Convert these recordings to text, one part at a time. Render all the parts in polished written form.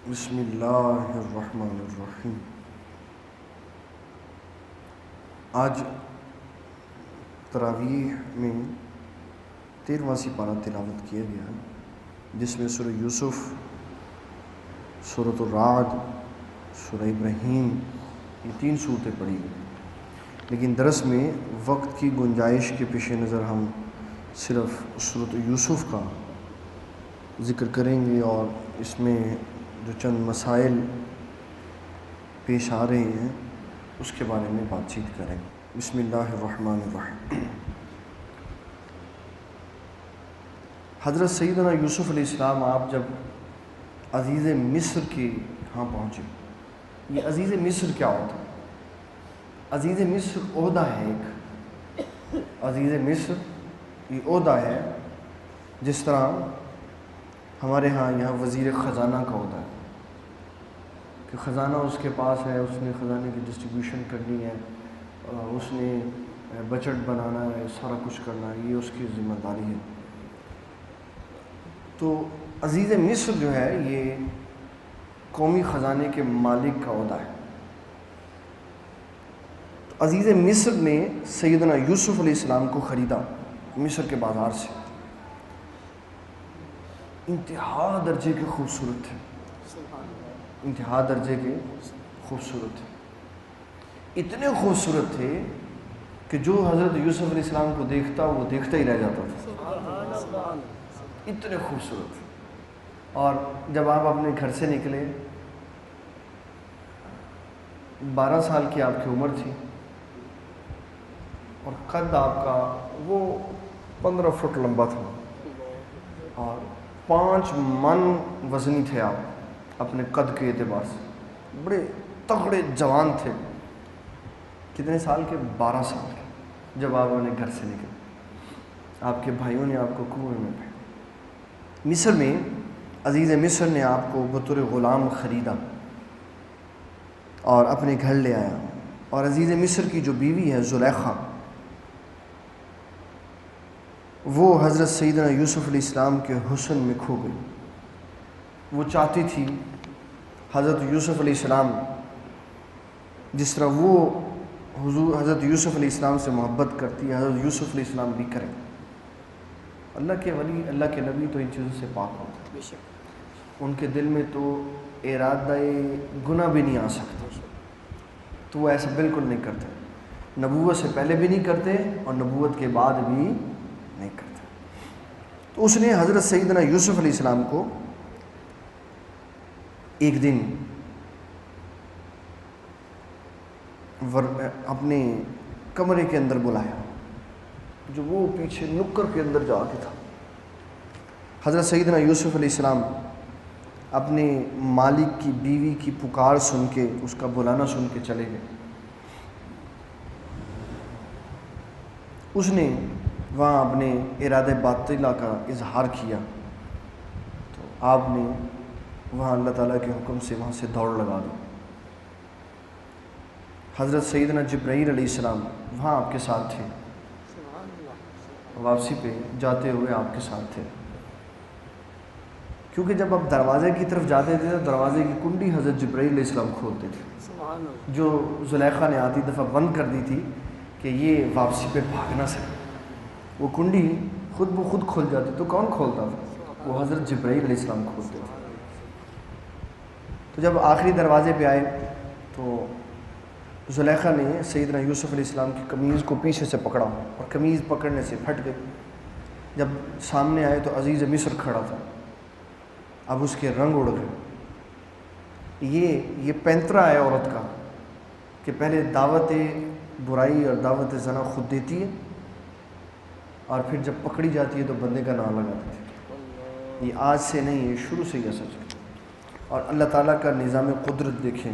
بسم اللہ الرحمن الرحیم۔ آج تراویح میں 13واں سپارہ تلاوت کیا گیا ہے، جس میں سورہ یوسف، سورۃ الرعد، سورہ ابراہیم، یہ 3 صورتیں پڑھی گئی۔ لیکن درس میں وقت کی گنجائش کے پیش نظر ہم صرف سورۃ یوسف کا ذکر کریں گے اور اس میں جو چند مسائل پیش آ رہے ہیں اس کے بارے میں بات چیت کریں گے۔ بسم اللہ الرحمن الرحیم۔ حضرت سیدنا یوسف علیہ السلام آپ جب عزیز مصر کے ہاں پہنچے، یہ عزیز مصر کیا ہوتا ہے؟ عزیز مصر عہدہ ہے، ایک عزیز مصر یہ عہدہ ہے، جس طرح ہمارے ہاں یہاں وزیر خزانہ کا عہدہ ہے کہ خزانہ اس کے پاس ہے، اس نے خزانے کی ڈسٹریبیوشن کرنی ہے، اس نے بجٹ بنانا ہے، سارا کچھ کرنا ہے، یہ اس کی ذمہ داری ہے۔ تو عزیز مصر جو ہے یہ قومی خزانے کے مالک کا عہدہ ہے۔ تو عزیز مصر نے سیدنا یوسف علیہ السلام کو خریدا مصر کے بازار سے۔ انتہا درجے کے خوبصورت تھے، انتہا درجے کے خوبصورت تھے، اتنے خوبصورت تھے کہ جو حضرت یوسف علیہ السلام کو دیکھتا وہ دیکھتا ہی رہ جاتا تھا، اتنے خوبصورت تھے۔ اور جب آپ اپنے گھر سے نکلے، 12 سال کی آپ کی عمر تھی اور قد آپ کا وہ 15 فٹ لمبا تھا اور 5 من وزنی تھے آپ اپنے قد کے اعتبار سے، بڑے تگڑے جوان تھے۔ کتنے سال کے؟ 12 سال کے۔ جب آپ اپنے گھر سے نکلے، آپ کے بھائیوں نے آپ کو کنویں میں پھینکا۔ مصر میں عزیز مصر نے آپ کو بطور غلام خریدا اور اپنے گھر لے آیا، اور عزیز مصر کی جو بیوی ہے زلیخا، وہ حضرت سیدنا یوسف علیہ السلام کے حسن میں کھو گئی۔ وہ چاہتی تھی حضرت یوسف علیہ السلام جس طرح وہ حضرت یوسف علیہ السلام سے محبت کرتی ہے، حضرت یوسف علیہ السلام بھی کریں۔ اللہ کے ولی، اللہ کے نبی تو ان چیزوں سے پاک ہوتے ہیں، ان کے دل میں تو ارادہ گناہ بھی نہیں آ سکتا، تو وہ ایسا بالکل نہیں کرتے، نبوت سے پہلے بھی نہیں کرتے اور نبوت کے بعد بھی نہیں کرتے۔ تو اس نے حضرت سیدنا یوسف علیہ السلام کو ایک دن اپنے کمرے کے اندر بلایا، جو وہ پیچھے نکر کے اندر جا کے تھا۔ حضرت سیدنا یوسف علیہ السلام اپنے مالک کی بیوی کی پکار سن کے، اس کا بلانا سن کے چلے گئے۔ اس نے وہاں اپنے ارادہ باطلہ کا اظہار کیا، تو آپ نے وہاں اللہ تعالیٰ کے حکم سے وہاں سے دوڑ لگا دی۔ حضرت سیدنا جبرائیل علیہ السلام وہاں آپ کے ساتھ تھے، واپسی پہ جاتے ہوئے آپ کے ساتھ تھے، کیونکہ جب آپ دروازے کی طرف جاتے تھے تو دروازے کی کنڈی حضرت جبرائیل علیہ السلام کھولتے تھے، جو زلیخا نے آدھی دفعہ بند کر دی تھی کہ یہ واپسی پہ بھاگ نہ سکے۔ وہ کنڈی خود بخود کھل جاتی، تو کون کھولتا تھا؟ وہ حضرت جبرائیل علیہ السلام کھولتے تھے۔ تو جب آخری دروازے پہ آئے تو زلیخا نے سیدنا یوسف علیہ السلام کی قمیض کو پیچھے سے پکڑا اور قمیض پکڑنے سے پھٹ گئی۔ جب سامنے آئے تو عزیز مصر کھڑا تھا، اب اس کے رنگ اڑ گئے۔ یہ پینترا ہے عورت کا کہ پہلے دعوت برائی اور دعوت زنا خود دیتی ہے اور پھر جب پکڑی جاتی ہے تو بندے کا نام لگاتی تھی۔ یہ آج سے نہیں، یہ شروع سے یہ سچ ہے۔ اور اللہ تعالیٰ کا نظام قدرت دیکھیں،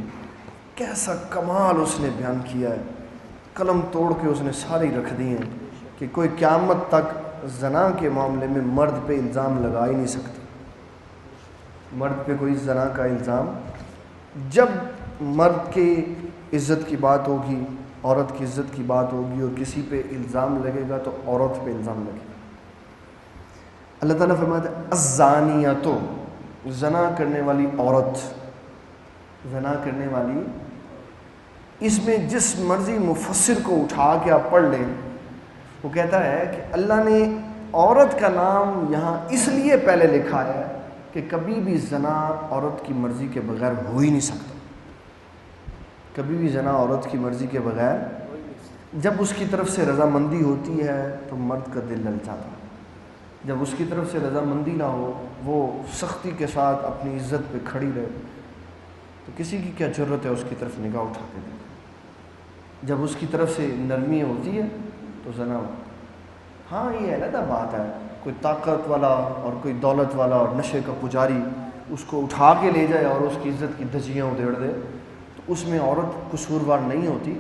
کیسا کمال اس نے بیان کیا ہے، قلم توڑ کے اس نے ساری رکھ دی ہیں کہ کوئی قیامت تک زنا کے معاملے میں مرد پہ الزام لگا ہی نہیں سکتا۔ مرد پہ کوئی زنا کا الزام، جب مرد کی عزت کی بات ہوگی، عورت کی عزت کی بات ہوگی اور کسی پہ الزام لگے گا تو عورت پہ الزام لگے گا۔ اللہ تعالیٰ فرماتا ہے الزانیۃ، زنا کرنے والی عورت زنا کرنے والی، اس میں جس مرضی مفسر کو اٹھا کے آپ پڑھ لیں، وہ کہتا ہے کہ اللہ نے عورت کا نام یہاں اس لیے پہلے لکھا ہے کہ کبھی بھی زنا عورت کی مرضی کے بغیر ہو ہی نہیں سکتا. کبھی بھی زنا عورت کی مرضی کے بغیر، جب اس کی طرف سے رضامندی ہوتی ہے تو مرد کا دل للچاتا ہے. جب اس کی طرف سے رضامندی نہ ہو، وہ سختی کے ساتھ اپنی عزت پہ کھڑی رہے، تو کسی کی کیا ضرورت ہے اس کی طرف نگاہ اٹھا کے دیکھیں. جب اس کی طرف سے نرمی ہوتی ہے تو زنا ہوتا ہے. ہاں یہ علیحدہ بات ہے، کوئی طاقت والا اور کوئی دولت والا اور نشے کا پجاری اس کو اٹھا کے لے جائے اور اس کی عزت کی دھجیاں ادھیڑ دے، تو اس میں عورت قصوروار نہیں ہوتی.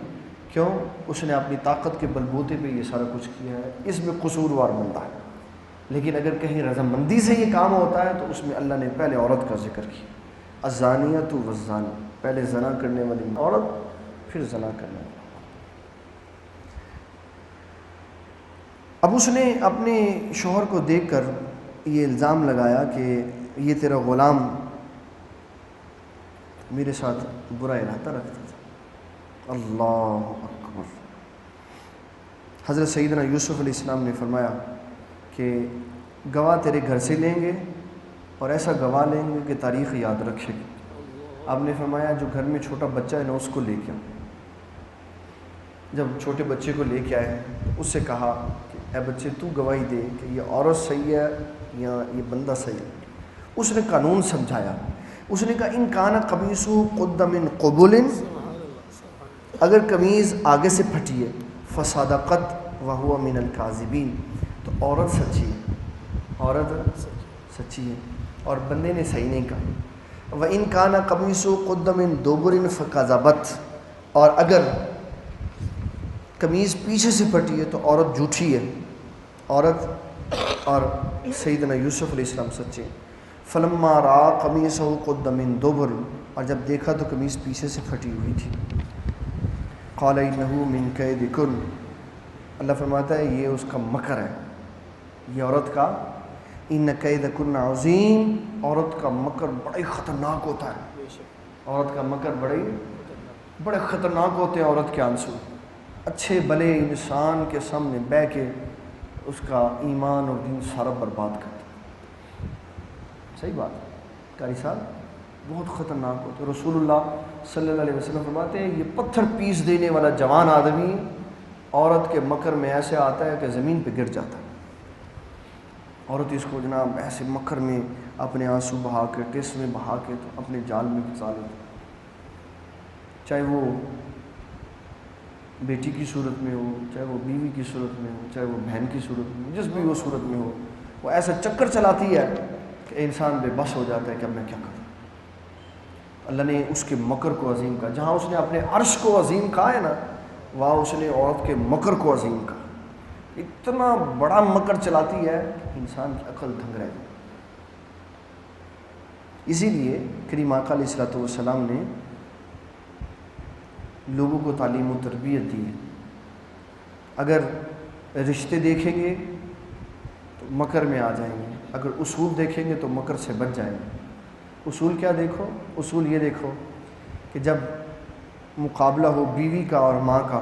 کیوں؟ اس نے اپنی طاقت کے بل بوتے پہ یہ سارا کچھ کیا ہے، اس میں قصوروار بنتا ہے. لیکن اگر کہیں رضامندی سے یہ کام ہوتا ہے تو اس میں اللہ نے پہلے عورت کا ذکر کیا. الزانیۃ والزانی، پہلے زنا کرنے والی عورت، پھر زنا کرنے والا. اب اس نے اپنے شوہر کو دیکھ کر یہ الزام لگایا کہ یہ تیرا غلام میرے ساتھ برا ارادہ رکھتا تھا. اللہ اکبر. حضرت سیدنا یوسف علیہ السلام نے فرمایا کہ گواہ تیرے گھر سے لیں گے اور ایسا گواہ لیں گے کہ تاریخ یاد رکھے گی. آپ نے فرمایا جو گھر میں چھوٹا بچہ ہے نا اس کو لے کے آؤ. جب چھوٹے بچے کو لے کے آئے تو اس سے کہا کہ اے بچے تو گواہی دے کہ یہ عورت صحیح ہے یا یہ بندہ صحیح ہے. اس نے قانون سمجھایا. اس نے کہا ان کان قمیصہ قد من قبل، اگر قمیض آگے سے پھٹی ہے، فصدقت وہو من الکاذبین، تو عورت سچی ہے، عورت سچی ہے اور بندے نے صحیح نہیں کہا. وَإِن كَانَ قَمِيصُهُ قُدَّ مِن دُبُرٍ فَكَذَبَتْ، اور اگر قمیض پیچھے سے پھٹی ہے تو عورت جھوٹی ہے. عورت اور سیدنا یوسف علیہ السلام سچے. فَلَمَّا رَأَىٰ قَمِيصَهُ قُدَّ مِن دُبُرٍ، اور جب دیکھا تو قمیض پیچھے سے پھٹی ہوئی تھی. قَالَ إِنَّهُ مِن كَيْدِكُنَّ، اللہ فرماتا ہے یہ اس کا مکر ہے، یہ عورت کا. ان کیدکن عظیم، عورت کا مکر بڑا ہی خطرناک ہوتا ہے. عورت کا مکر بڑے خطرناک ہوتے ہیں. عورت کے آنسو اچھے بھلے انسان کے سامنے بہ کے اس کا ایمان اور دین سارا برباد کرتا ہے. صحیح بات ہے قاری صاحب، بہت خطرناک ہوتے ہیں. رسول اللہ صلی اللہ علیہ وسلم فرماتے ہیں یہ پتھر پیس دینے والا جوان آدمی عورت کے مکر میں ایسے آتا ہے کہ زمین پہ گر جاتا ہے. عورت اس کو جناب ایسے مکر میں اپنے آنسو بہا کے، ٹس میں بہا کے تو اپنے جال میں پھنسا لیتی، چاہے وہ بیٹی کی صورت میں ہو، چاہے وہ بیوی کی صورت میں ہو، چاہے وہ بہن کی صورت میں ہو، جس بھی وہ صورت میں ہو، وہ ایسا چکر چلاتی ہے کہ انسان بے بس ہو جاتا ہے کہ اب میں کیا کروں. اللہ نے اس کے مکر کو عظیم کہا. جہاں اس نے اپنے عرش کو عظیم کہا ہے نا، وہاں اس نے عورت کے مکر کو عظیم کہا. اتنا بڑا مکر چلاتی ہے کہ انسان کی عقل دھنگ رہ جائے. اسی لیے کریم آقا علیہ الصلوۃ والسلام نے لوگوں کو تعلیم و تربیت دی ہے. اگر رشتے دیکھیں گے تو مکر میں آ جائیں گے، اگر اصول دیکھیں گے تو مکر سے بچ جائیں گے. اصول کیا دیکھو؟ اصول یہ دیکھو کہ جب مقابلہ ہو بیوی کا اور ماں کا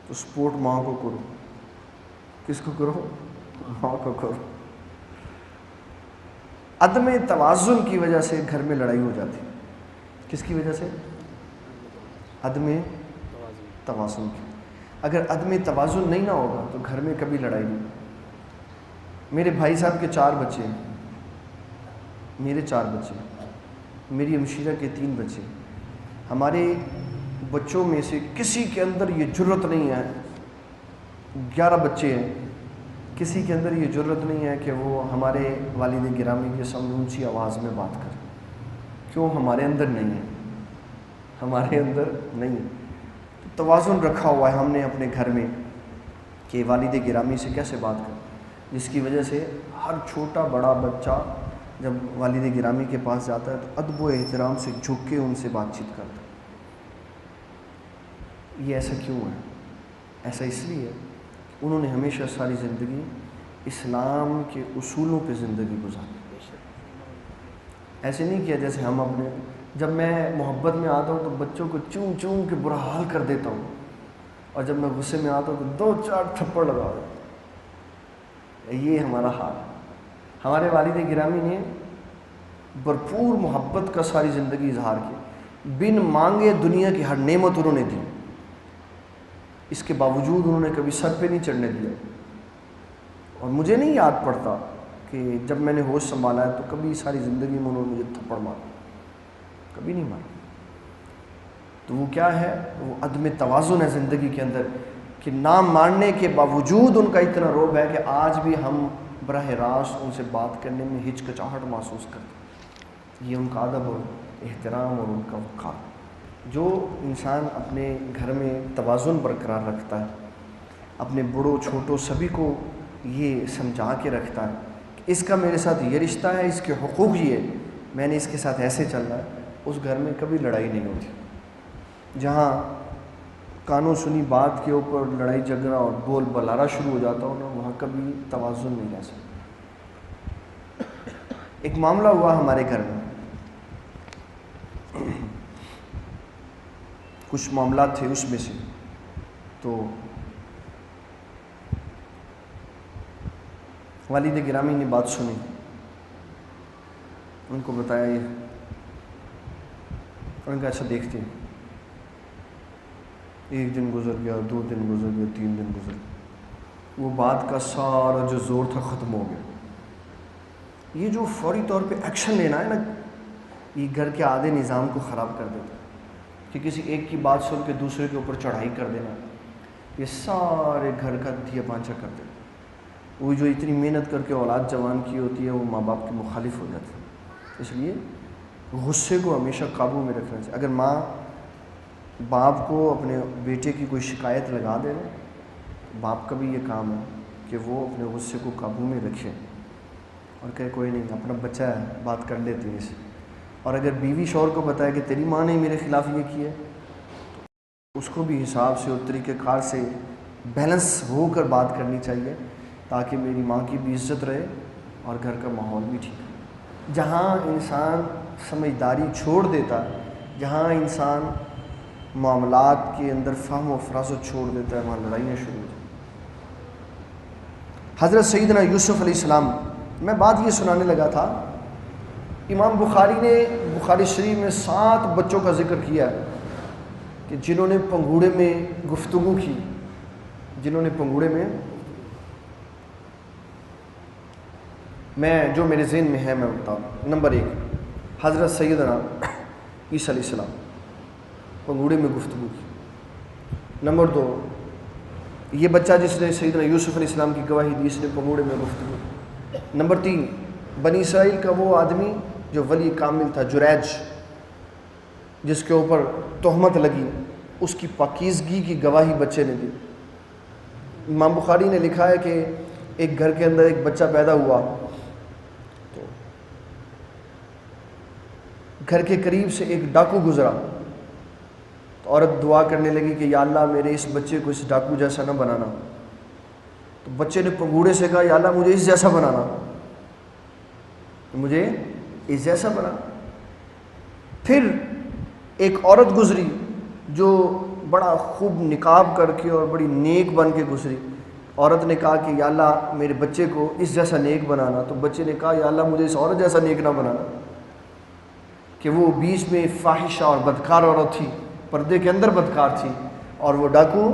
تو سپورٹ ماں کو کرو. کس کو کرو؟ ماں کو کرو. عدم توازن کی وجہ سے گھر میں لڑائی ہو جاتی. کس کی وجہ سے؟ عدم توازن کی. اگر عدم توازن نہیں نہ ہوگا تو گھر میں کبھی لڑائی نہیں. میرے بھائی صاحب کے 4 بچے ہیں، میرے 4 بچے، میری ہمشیرہ کے 3 بچے. ہمارے بچوں میں سے کسی کے اندر یہ جرت نہیں ہے، 11 بچے ہیں، کسی کے اندر یہ جرت نہیں ہے کہ وہ ہمارے والد گرامی کے سامنے اونچی آواز میں بات کرے. کیوں؟ ہمارے اندر نہیں ہے، ہمارے اندر نہیں. توازن رکھا ہوا ہے ہم نے اپنے گھر میں کہ والد گرامی سے کیسے بات کریں، جس کی وجہ سے ہر چھوٹا بڑا بچہ جب والد گرامی کے پاس جاتا ہے تو ادب و احترام سے جھک کے ان سے بات چیت کرتا ہے. یہ ایسا کیوں ہے؟ ایسا اس لیے ہے انہوں نے ہمیشہ ساری زندگی اسلام کے اصولوں پہ زندگی گزاری. ایسے نہیں کیا جیسے ہم اپنے، جب میں محبت میں آتا ہوں تو بچوں کو چوم چوم کے برا حال کر دیتا ہوں، اور جب میں غصے میں آتا ہوں تو 2-4 تھپڑ لگا دیتا ہوں۔ یہ ہمارا حال ہے۔ ہمارے والد گرامی نے بھرپور محبت کا ساری زندگی اظہار کی، بن مانگے دنیا کی ہر نعمت انہوں نے دی، اس کے باوجود انہوں نے کبھی سر پہ نہیں چڑھنے دیا۔ اور مجھے نہیں یاد پڑتا کہ جب میں نے ہوش سنبھالا ہے تو کبھی ساری زندگی میں انہوں نے مجھے تھپڑ مارا، کبھی نہیں مارا۔ تو وہ کیا ہے؟ وہ عدم توازن ہے زندگی کے اندر، کہ نہ ماننے کے باوجود ان کا اتنا روب ہے کہ آج بھی ہم براہ راست ان سے بات کرنے میں ہچکچاہٹ محسوس کرتے ہیں۔ یہ ان کا ادب اور احترام اور ان کا وقار۔ جو انسان اپنے گھر میں توازن برقرار رکھتا ہے، اپنے بڑوں چھوٹوں سبھی کو یہ سمجھا کے رکھتا ہے کہ اس کا میرے ساتھ یہ رشتہ ہے، اس کے حقوق یہ ہے، میں نے اس کے ساتھ ایسے چلنا ہے، اس گھر میں کبھی لڑائی نہیں ہوتی۔ جہاں قانون سنی بات کے اوپر لڑائی جھگڑا اور بول بلارا شروع ہو جاتا ہو نا، وہاں کبھی توازن نہیں رہ سکتا۔ ایک معاملہ ہوا ہمارے گھر میں، کچھ معاملات تھے اس میں سے، تو والد گرامی نے بات سنی، ان کو بتایا یہ، ان کا ایسا دیکھتے ہیں، 1 دن گزر گیا، 2 دن گزر گیا، 3 دن گزر گیا، وہ بات کا سارا جو زور تھا ختم ہو گیا۔ یہ جو فوری طور پہ ایکشن لینا ہے نا، یہ گھر کے آدھے نظام کو خراب کر دیتا ہے، کہ کسی ایک کی بات سن کے دوسرے کے اوپر چڑھائی کر دینا، یہ سارے گھر کا دھیا پانچا کر دیتا۔ وہ جو اتنی محنت کر کے اولاد جوان کی ہوتی ہے وہ ماں باپ کے مخالف ہو جاتی ہے۔ اس لیے غصے کو ہمیشہ قابو میں رکھنا چاہیے۔ اگر ماں باپ کو اپنے بیٹے کی کوئی شکایت لگا دے نا، باپ کا بھی یہ کام ہے کہ وہ اپنے غصے کو قابو میں رکھے اور کہے کوئی نہیں، اپنا بچہ ہے، بات کر لیتے ہیں اسے۔ اور اگر بیوی شوہر کو بتائے کہ تیری ماں نے میرے خلاف یہ کیا ہے، تو اس کو بھی حساب سے اور طریقہ کار سے بیلنس ہو کر بات کرنی چاہیے، تاکہ میری ماں کی بھی عزت رہے اور گھر کا ماحول بھی ٹھیک ہے۔ جہاں انسان سمجھداری چھوڑ دیتا ہے، جہاں انسان معاملات کے اندر فہم و فراست چھوڑ دیتا ہے، وہاں لڑائیاں شروع ہو جاتی ہیں۔ حضرت سیدنا یوسف علیہ السلام، میں بات یہ سنانے لگا تھا، امام بخاری نے بخاری شریف میں 7 بچوں کا ذکر کیا ہے کہ جنہوں نے پنگوڑے میں گفتگو کی، جنہوں نے پنگوڑے میں، میں جو میرے ذہن میں ہے میں بتا دوں۔ نمبر 1 حضرت سیدنا عیسیٰ علیہ السلام، پنگوڑے میں گفتگو کی۔ نمبر 2 یہ بچہ جس نے سیدنا یوسف علیہ السلام کی گواہی دی، اس نے پنگوڑے میں گفتگو کی۔ نمبر 3 بنی اسرائیل کا وہ آدمی جو ولی کامل تھا، جریج، جس کے اوپر تہمت لگی، اس کی پاکیزگی کی گواہی بچے نے دی۔ امام بخاری نے لکھا ہے کہ ایک گھر کے اندر ایک بچہ پیدا ہوا، تو گھر کے قریب سے ایک ڈاکو گزرا، تو عورت دعا کرنے لگی کہ یا اللہ میرے اس بچے کو اس ڈاکو جیسا نہ بنانا۔ تو بچے نے پنگوڑے سے کہا یا اللہ مجھے اس جیسا بنانا، مجھے اس جیسا بنا۔ پھر ایک عورت گزری جو بڑا خوب نقاب کر کے اور بڑی نیک بن کے گزری، عورت نے کہا کہ یا اللہ میرے بچے کو اس جیسا نیک بنانا، تو بچے نے کہا یا اللہ مجھے اس عورت جیسا نیک نہ بنانا، کہ وہ بیچ میں فاحشہ اور بدکار عورت تھی، پردے کے اندر بدکار تھی، اور وہ ڈاکو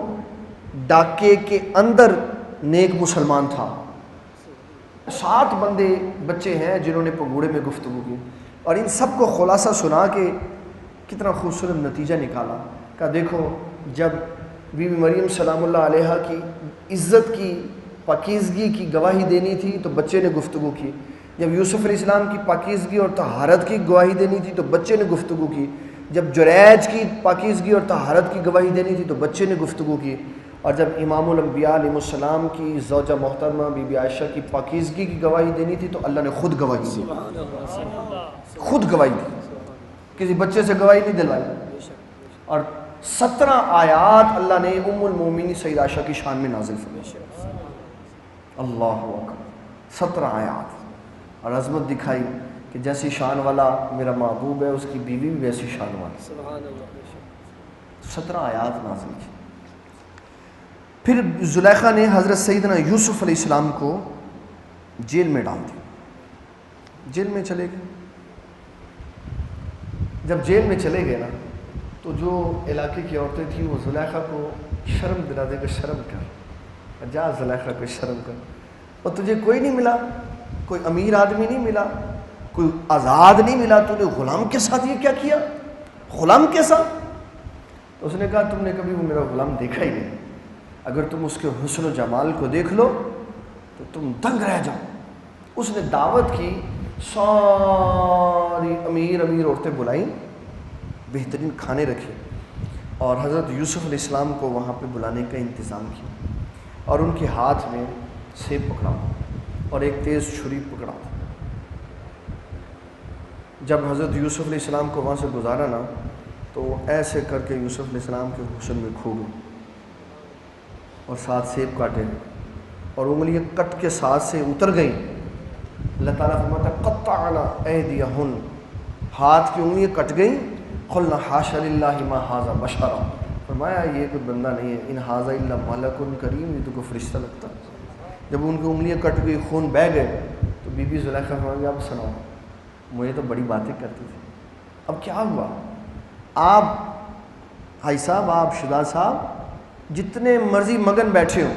ڈاکے کے اندر نیک مسلمان تھا۔ 7 بچے ہیں جنہوں نے پنگوڑے میں گفتگو کی، اور ان سب کو خلاصہ سنا کے کتنا خوبصورت نتیجہ نکالا کہ دیکھو، جب بی بی مریم سلام اللہ علیہا کی عزت کی، پاکیزگی کی گواہی دینی تھی تو بچے نے گفتگو کی، جب یوسف علیہ السلام کی پاکیزگی اور طہارت کی گواہی دینی تھی تو بچے نے گفتگو کی، جب جریج کی پاکیزگی اور طہارت کی گواہی دینی تھی تو بچے نے گفتگو کی، اور جب امام الانبیاء علیہ السلام کی زوجہ محترمہ بی بی عائشہ کی پاکیزگی کی گواہی دینی تھی تو اللہ نے خود گواہی دی، خود گواہی دی، کسی بچے سے گواہی نہیں دلوائی۔ اور 17 آیات اللہ نے ام المومنین سیدہ عائشہ کی شان میں نازل فرمائی، اللہ اکبر، 17 آیات، اور عظمت دکھائی کہ جیسی شان والا میرا محبوب ہے اس کی بیوی بھی ویسی شان والی. سبحان اللہ. 17 آیات نازل کی. پھر زلیخا نے حضرت سیدنا یوسف علیہ السلام کو جیل میں ڈال دیا. جیل میں چلے گئے. جب جیل میں چلے گئے نا تو جو علاقے کی عورتیں تھیں وہ زلیخا کو شرم دلا دے کہ شرم کر, جا زلیخا کو شرم کر, اور تجھے کوئی نہیں ملا, کوئی امیر آدمی نہیں ملا, کوئی آزاد نہیں ملا, تو نے غلام کے ساتھ یہ کیا کیا, غلام کے ساتھ. تو اس نے کہا تم نے کبھی وہ میرا غلام دیکھا ہی نہیں, اگر تم اس کے حسن و جمال کو دیکھ لو تو تم دنگ رہ جاؤ. اس نے دعوت کی, ساری امیر عورتیں بلائیں, بہترین کھانے رکھے, اور حضرت یوسف علیہ السلام کو وہاں پہ بلانے کا انتظام کیا, اور ان کے ہاتھ میں سیب پکڑا اور ایک تیز چھری پکڑا. جب حضرت یوسف علیہ السلام کو وہاں سے گزارا نا تو وہ ایسے کر کے یوسف علیہ السلام کے حسن میں کھو گئے, اور ساتھ سیب کاٹے, اور انگلیاں کٹ کے ساتھ سے اتر گئیں. اللہ تعالیٰ فرماتا ہے قطعنا ایدیہن, ہاتھ کی انگلیاں کٹ گئیں. قلنا حاشا للہ ما ھذا بشرا, فرمایا یہ کوئی بندہ نہیں ہے, ان ھذا الا ملک کریم, یہ تو کوئی فرشتہ لگتا. جب ان کی انگلیاں کٹ گئی, خون بہہ گئے, تو بی بی زلیخا فرمائی اب سناؤ, مجھے تو بڑی باتیں کرتی تھی, اب کیا ہوا. آپ بھائی صاحب, آپ شہزاد صاحب جتنے مرضی مگن بیٹھے ہو,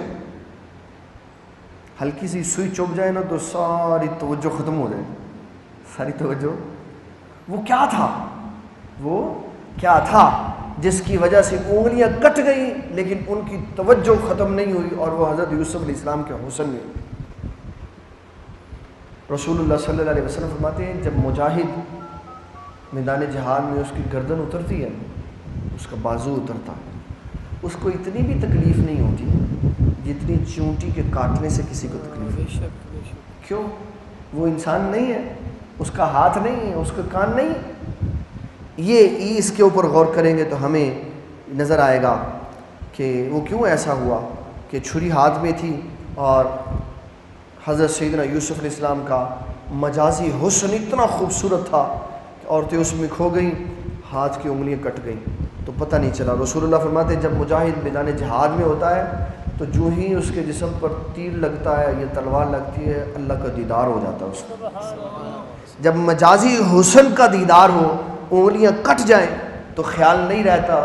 ہلکی سی سوئی چوب جائے نا تو ساری توجہ ختم ہو جائے, ساری توجہ. وہ کیا تھا, وہ کیا تھا جس کی وجہ سے انگلیاں کٹ گئی لیکن ان کی توجہ ختم نہیں ہوئی, اور وہ حضرت یوسف علیہ السلام کے حسن میں. رسول اللہ صلی اللہ علیہ وسلم فرماتے ہیں جب مجاہد میدان جہاد میں اس کی گردن اترتی ہے, اس کا بازو اترتا, اس کو اتنی بھی تکلیف نہیں ہوتی جتنی چونٹی کے کاٹنے سے کسی کو تکلیف ہے. کیوں؟ وہ انسان نہیں ہے, اس کا ہاتھ نہیں ہے, اس کا کان نہیں. یہ اس کے اوپر غور کریں گے تو ہمیں نظر آئے گا کہ وہ کیوں ایسا ہوا کہ چھری ہاتھ میں تھی, اور حضرت سیدنا یوسف علیہ السلام کا مجازی حسن اتنا خوبصورت تھا کہ عورتیں اس میں کھو گئیں, ہاتھ کی انگلیاں کٹ گئیں تو پتہ نہیں چلا. رسول اللہ فرماتے ہیں جب مجاہد میدان جہاد میں ہوتا ہے تو جو ہی اس کے جسم پر تیر لگتا ہے یا تلوار لگتی ہے, اللہ کا دیدار ہو جاتا ہے اس کو. جب مجازی حسن کا دیدار ہو, انگلیاں کٹ جائیں تو خیال نہیں رہتا,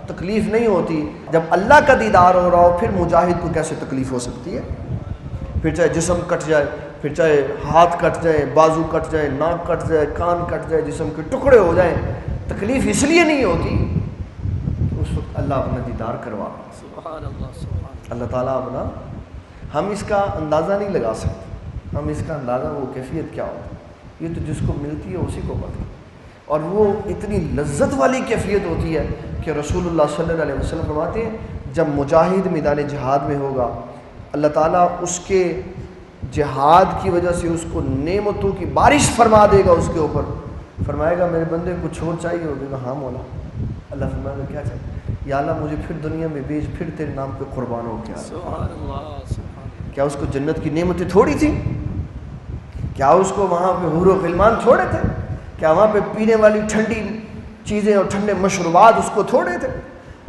تکلیف نہیں ہوتی. جب اللہ کا دیدار ہو رہا ہو پھر مجاہد کو کیسے تکلیف ہو سکتی ہے. پھر چاہے جسم کٹ جائے, پھر چاہے ہاتھ کٹ جائے, بازو کٹ جائے, ناک کٹ جائے, کان کٹ جائے, جسم کے ٹکڑے ہو جائیں, تکلیف اس لیے نہیں ہوتی کہ اس وقت اللہ اپنا دیدار کروا رہا. سبحان اللہ. اللہ تعالیٰ اپنا, ہم اس کا اندازہ نہیں لگا سکتے, ہم اس کا اندازہ وہ کیفیت کیا ہوتی ہے, یہ تو جس کو ملتی ہے اسی کو پتہ. اور وہ اتنی لذت والی کیفیت ہوتی ہے کہ رسول اللہ صلی اللہ علیہ وسلم فرماتے ہیں جب مجاہد میدان جہاد میں ہوگا, اللہ تعالیٰ اس کے جہاد کی وجہ سے اس کو نعمتوں کی بارش فرما دے گا اس کے اوپر. فرمائے گا میرے بندے کو کچھ اور چاہیے ہوگا, ہاں مولا. اللہ فرمائے گا کیا چاہیے, یا اللہ مجھے پھر دنیا میں بھیج, پھر تیرے نام پہ قربان ہو گیا. سبحان اللہ. کیا اس کو جنت کی نعمتیں تھوڑی تھیں؟ کیا اس کو وہاں پہ حور و غلمان تھوڑے تھے؟ کیا وہاں پہ پینے والی ٹھنڈی چیزیں اور ٹھنڈے مشروبات اس کو تھوڑے تھے؟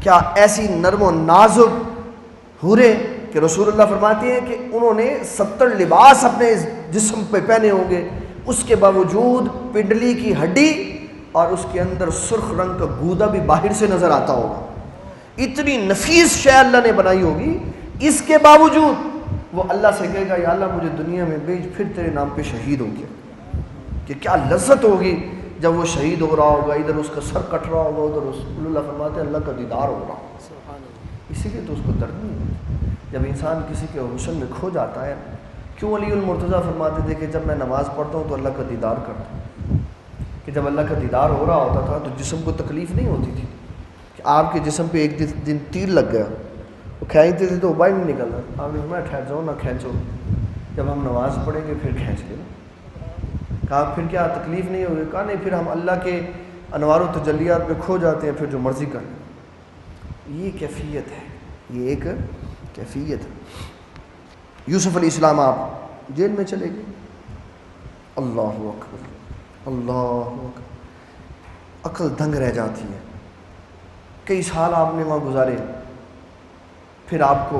کیا ایسی نرم و نازک حوریں کہ رسول اللہ فرماتے ہیں کہ انہوں نے 70 لباس اپنے جسم پہ پہنے ہوں گے, اس کے باوجود پنڈلی کی ہڈی اور اس کے اندر سرخ رنگ کا گودا بھی باہر سے نظر آتا ہوگا. اتنی نفیس شے اللہ نے بنائی ہوگی, اس کے باوجود وہ اللہ سے کہے گا یا اللہ مجھے دنیا میں بھیج, پھر تیرے نام پہ شہید ہو گیا. کہ کیا لذت ہوگی جب وہ شہید ہو رہا ہوگا, ادھر اس کا سر کٹ رہا ہوگا, ادھر رسول اللہ فرماتے ہیں اللہ کا دیدار ہو رہا ہوگا. اسی لیے تو اس کو درد نہیں ہوتا جب انسان کسی کے حسن میں کھو جاتا ہے. کیوں علی المرتضیٰ فرماتے تھے کہ جب میں نماز پڑھتا ہوں تو اللہ کا دیدار کرتا ہوں, کہ جب اللہ کا دیدار ہو رہا ہوتا تھا تو جسم کو تکلیف نہیں ہوتی تھی کہ آپ کے جسم پہ ایک دن تیر لگ گیا, وہ کھینچتے تھے تو وہ باہر نہیں نکلتا. آپ نے فرمایا ٹھہر جاؤ نہ کھینچو, جب ہم نماز پڑھیں گے پھر کھینچ لینا. کہا پھر کیا تکلیف نہیں ہوگی؟ کہا نہیں, پھر ہم اللہ کے انوار و تجلیات میں کھو جاتے ہیں, پھر جو مرضی کر لیں. یہ کیفیت ہے, یہ ایک کیفیت ہے. یوسف علیہ السلام آپ جیل میں چلے گئے, اللہ اکبر. اللہ عقل دنگ رہ جاتی ہے. کئی سال آپ نے وہاں گزارے، پھر آپ کو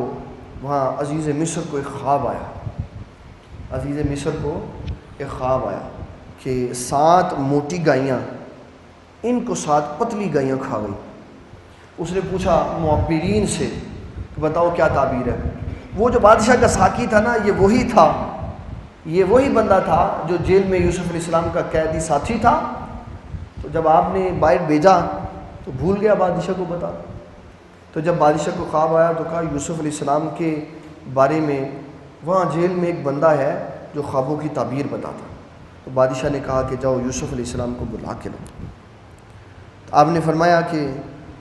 وہاں عزیز مصر کو ایک خواب آیا. عزیز مصر کو ایک خواب آیا کہ 7 موٹی گائیاں ان کو 7 پتلی گائیاں کھا گئی. اس نے پوچھا معبرین سے کہ بتاؤ کیا تعبیر ہے. وہ جو بادشاہ کا ساقی تھا نا، یہ وہی تھا، یہ وہی بندہ تھا جو جیل میں یوسف علیہ السلام کا قیدی ساتھی تھا. تو جب آپ نے باہر بھیجا تو بھول گیا بادشاہ کو بتا. تو جب بادشاہ کو خواب آیا تو کہا یوسف علیہ السلام کے بارے میں وہاں جیل میں ایک بندہ ہے جو خوابوں کی تعبیر بتاتا. تو بادشاہ نے کہا کہ جاؤ یوسف علیہ السلام کو بلا کے لاؤ. تو آپ نے فرمایا کہ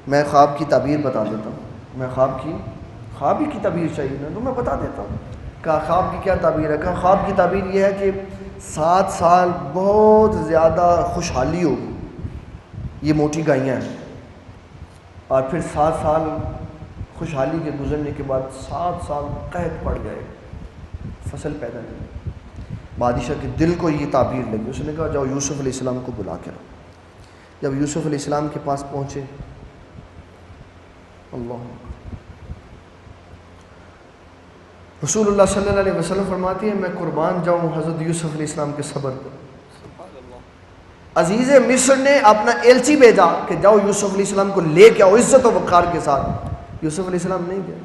میں خواب کی تعبیر بتا دیتا ہوں. میں خواب ہی کی تعبیر چاہیے نا تو میں بتا دیتا ہوں. کہا خواب کی کیا تعبیر ہے؟ کہا خواب کی تعبیر یہ ہے کہ 7 سال بہت زیادہ خوشحالی ہوگی، یہ موٹی گائیاں ہیں، اور پھر 7 سال خوشحالی کے گزرنے کے بعد 7 سال قحط پڑ جائے، فصل پیدا نہیں. بادشاہ کے دل کو یہ تعبیر لگی. اس نے کہا جاؤ یوسف علیہ السلام کو بلا کے لاؤ. جب یوسف علیہ السلام کے پاس پہنچے، اللہ رسول اللہ صلی اللہ علیہ وسلم فرماتی ہے میں قربان جاؤں حضرت یوسف علیہ السلام کے صبر پر. عزیز مصر نے اپنا ایلچی بھیجا کہ جاؤ یوسف علیہ السلام کو لے کے آؤ عزت و وقار کے ساتھ. یوسف علیہ السلام نہیں گئے.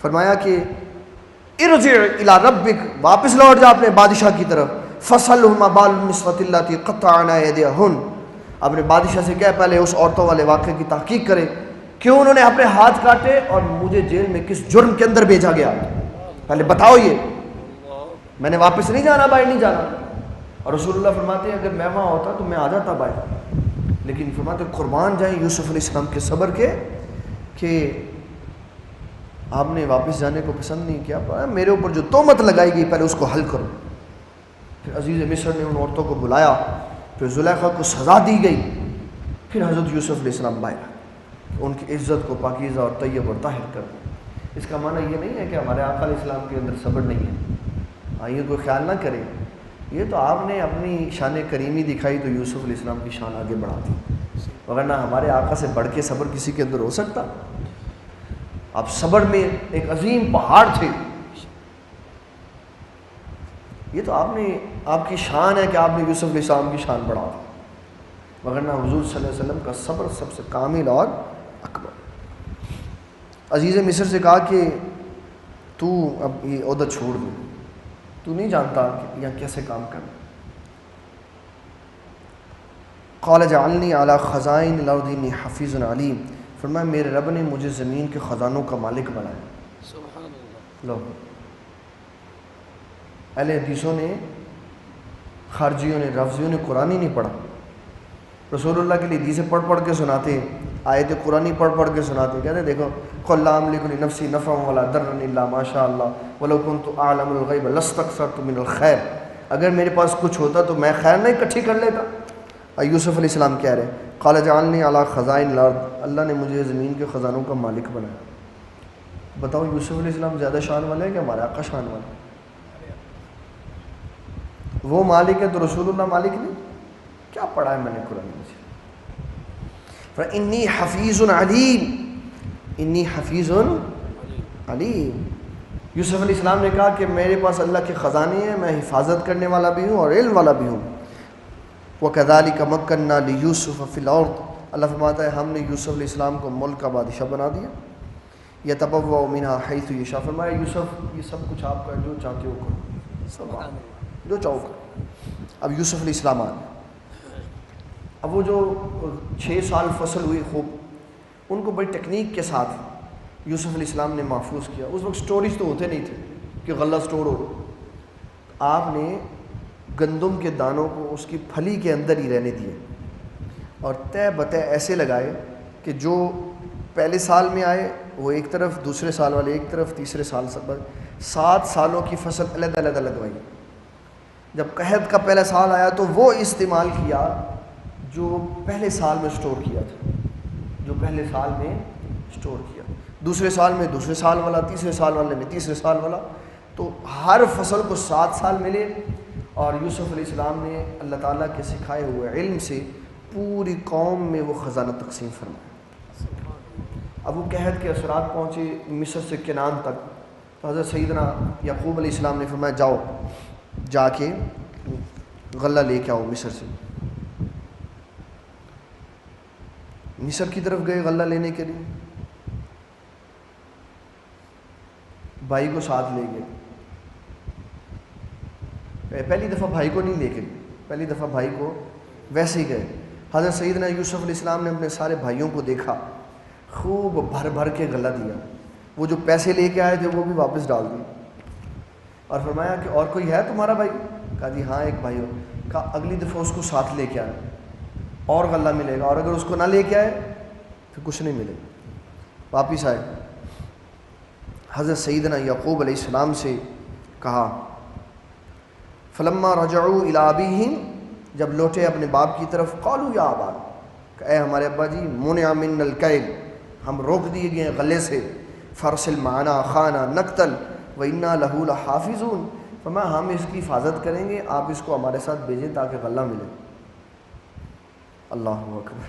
فرمایا کہ ارجع الی ربک، واپس لوٹ جا اپنے بادشاہ کی طرف. فصلہما بال النسوۃ اللتی قطعنا ایدیہن، اپنے بادشاہ سے کہہ پہلے اس عورتوں والے واقعے کی تحقیق کرے، کیوں انہوں نے اپنے ہاتھ کاٹے اور مجھے جیل میں کس جرم کے اندر بھیجا گیا، پہلے بتاؤ. یہ میں نے واپس نہیں جانا، باہر نہیں جانا. اور رسول اللہ فرماتے ہیں اگر میں وہاں ہوتا تو میں آ جاتا باہر، لیکن فرماتے قربان جائیں یوسف علیہ السلام کے صبر کے کہ آپ نے واپس جانے کو پسند نہیں کیا. میرے اوپر جو تہمت لگائی گئی پہلے اس کو حل کرو. پھر عزیز مصر نے ان عورتوں کو بلایا، پھر زلیخا کو سزا دی گئی. پھر حضرت یوسف علیہ السلام باہر ان کی عزت کو پاکیزہ اور طیب اور طاہر کر دیا. اس کا معنی یہ نہیں ہے کہ ہمارے آقا علیہ السلام کے اندر صبر نہیں ہے. آئیے کوئی خیال نہ کرے، یہ تو آپ نے اپنی شان کریمی دکھائی تو یوسف علیہ السلام کی شان آگے بڑھا دی، ورنہ ہمارے آقا سے بڑھ کے صبر کسی کے اندر ہو سکتا؟ آپ صبر میں ایک عظیم پہاڑ تھے. یہ تو آپ کی شان ہے کہ آپ نے یوسف علیہ السلام کی شان بڑھا دی، ورنہ حضور صلی اللہ علیہ وسلم کا صبر سب سے کامل اور اکبر. عزیز مصر سے کہا کہ تو اب یہ عہدہ چھوڑ دو، تو نہیں جانتا کہ یہاں کیسے کام کرنا. قال جعلنی علی خزائن الارض انی حفیظ علیم، فرمایا میرے رب نے مجھے زمین کے خزانوں کا مالک بنایا. سبحان اللہ. لو اہل حدیثوں نے، خارجیوں نے، رافضیوں نے قرآن ہی نہیں پڑھا. رسول اللہ کے لیے حدیثیں پڑھ کے سناتے، آیت قرآن پڑھ کے سناتے، کہتے دیکھو قل لا املک لنفسی نفعا ولا ضرا الا ما شاء اللہ ولو كنت اعلم الغیب لاستكثرت من الخیر، اگر میرے پاس کچھ ہوتا تو میں خیر نہیں اکٹھی کر لیتا. یوسف علیہ السلام کہہ رہے قال جعلنی علی خزائن الارض، اللہ نے مجھے زمین کے خزانوں کا مالک بنایا. بتاؤ یوسف علیہ السلام زیادہ شان والے ہیں کہ ہمارے آقا شان والے؟ وہ مالک ہے تو رسول اللہ مالک نہیں؟ کیا پڑھا ہے میں نے قرآن میں؟ انی حفیظ علیم، انی حفیظ علیم. یوسف علیہ السلام نے کہا کہ میرے پاس اللہ کے خزانے ہیں، میں حفاظت کرنے والا بھی ہوں اور علم والا بھی ہوں. وَكَذَلِكَ مَكَّنَّا لِيُوسُفَ فِي الْأَرْضِ، اللہ فرماتا ہے ہم نے یوسف علیہ السلام کو ملک کا بادشاہ بنا دیا. يَتَبَوَّأُ مِنْهَا حَيْثُ يَشَاءُ، فرمایا یوسف یہ سب کچھ آپ کا، جو چاہتے ہو کرو، جو چاہو کرو. اب یوسف علیہ السلام آئے، اب وہ جو 6 سال فصل ہوئی خوب، ان کو بڑی ٹیکنیک کے ساتھ یوسف علیہ السلام نے محفوظ کیا. اس وقت سٹوریج تو ہوتے نہیں تھے کہ غلہ سٹور ہو. آپ نے گندم کے دانوں کو اس کی پھلی کے اندر ہی رہنے دیے اور تہ بتہ ایسے لگائے کہ جو پہلے سال میں آئے وہ ایک طرف، دوسرے سال والے ایک طرف، تیسرے سال 7 سالوں کی فصل علیحدہ علیحدہ لگوائی. جب قحط کا پہلا سال آیا تو وہ استعمال کیا جو پہلے سال میں سٹور کیا تھا، جو پہلے سال میں سٹور کیا. دوسرے سال میں دوسرے سال والا، تیسرے سال والے میں تیسرے سال والا. تو ہر فصل کو 7 سال ملے اور یوسف علیہ السلام نے اللہ تعالیٰ کے سکھائے ہوئے علم سے پوری قوم میں وہ خزانہ تقسیم فرمایا۔ اب وہ قحط کے اثرات پہنچے مصر سے کنعان تک، تو حضرت سیدنا یعقوب علیہ السلام نے فرمایا جاؤ جا کے غلہ لے کے آؤ مصر سے۔ مصر کی طرف گئے غلہ لینے کے لیے، بھائی کو ساتھ لے گئے۔ پہلی دفعہ بھائی کو نہیں لے کے گئے، پہلی دفعہ بھائی کو ویسے ہی گئے۔ حضرت سیدنا یوسف علیہ السلام نے اپنے سارے بھائیوں کو دیکھا، خوب بھر بھر کے غلہ دیا، وہ جو پیسے لے کے آئے تھے وہ بھی واپس ڈال دیے، اور فرمایا کہ اور کوئی ہے تمہارا بھائی؟ کہا جی ہاں ایک بھائی ہو۔ کہا اگلی دفعہ اس کو ساتھ لے کے آئے اور غلہ ملے گا، اور اگر اس کو نہ لے کے آئے پھر کچھ نہیں ملے گا۔ واپس آئے، حضرت سیدنا یعقوب علیہ السلام سے کہا فلما رجعوا الی ابیہم، جب لوٹے اپنے باپ کی طرف، قالوا یا ابانا، کہ اے ہمارے ابا جی، منع منا الکیل، ہم روک دیے گئے ہیں غلے سے، فرسل معنا اخانا نقتل وانا لہ لحافظون، فرمایا ہم اس کی حفاظت کریں گے، آپ اس کو ہمارے ساتھ بھیجیں تاکہ غلہ ملے۔ اللہ اکبر۔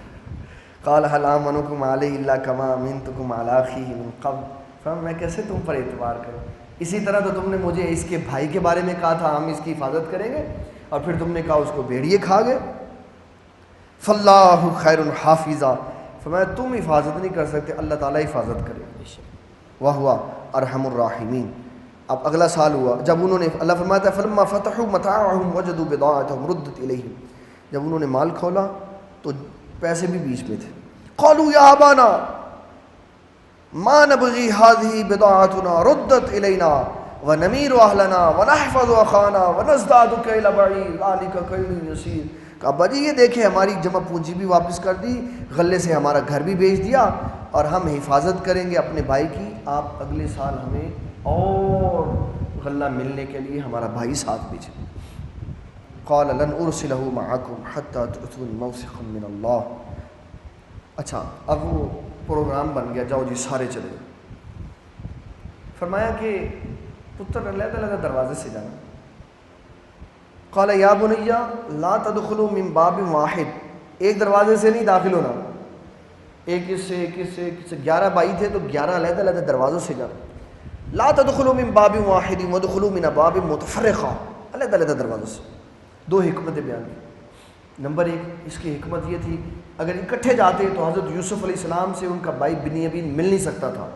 قال هل آمنکم علیہ الا کما امنتکم علی اخیہ من قبل، فرمایا میں کیسے تم پر اعتبار کروں، اسی طرح تو تم نے مجھے اس کے بھائی کے بارے میں کہا تھا ہم اس کی حفاظت کریں گے، اور پھر تم نے کہا اس کو بھیڑیے کھا گئے۔ فاللہ خیر حافظا، فرمایا تم حفاظت نہیں کر سکتے، اللہ تعالیٰ حفاظت کرے، وہو ارحم الراحمین۔ اب اگلا سال ہوا جب انہوں نے، اللہ فرماتا ہے فلما فتحوا متاعهم وجدوا بضاعتهم ردت الیہم، جب انہوں نے مال کھولا تو پیسے بھی بیچ میں تھے۔ قالوا یا ابانا ما نبغي هذه بضاعتنا ردت الینا ونمیر اہلنا ونحفظ اخانا ونزداد کیل بعیر ذلک کیل یسیر، کہ ابا جی یہ دیکھیں ہماری جمع پونجی بھی واپس کر دی، غلے سے ہمارا گھر بھی بیچ دیا، اور ہم حفاظت کریں گے اپنے بھائی کی، آپ اگلے سال ہمیں اور غلہ ملنے کے لیے ہمارا بھائی ساتھ بھیجیں۔ قال لن ارسلہ معکم حتی تؤتون موثقا من اللہ۔ اچھا اب وہ پروگرام بن گیا، جاؤ جی سارے چلے گئے۔ فرمایا کہ پتر علیحدہ علیحدہ دروازے سے جانا۔ قال یا بنی لا تدخلوا من باب واحد، ایک دروازے سے نہیں داخل ہونا، ایک اس سے 11 بھائی تھے تو 11 علیحدہ علیحدہ دروازوں سے جانا۔ لا تدخلوا من باب واحد وادخلوا من ابواب متفرقہ، علیحدہ علیحدہ دروازوں سے۔ دو حکمتیں بیان کی۔ نمبر 1 اس کی حکمت یہ تھی اگر اکٹھے جاتے تو حضرت یوسف علیہ السلام سے ان کا بھائی بنیامین مل نہیں سکتا تھا،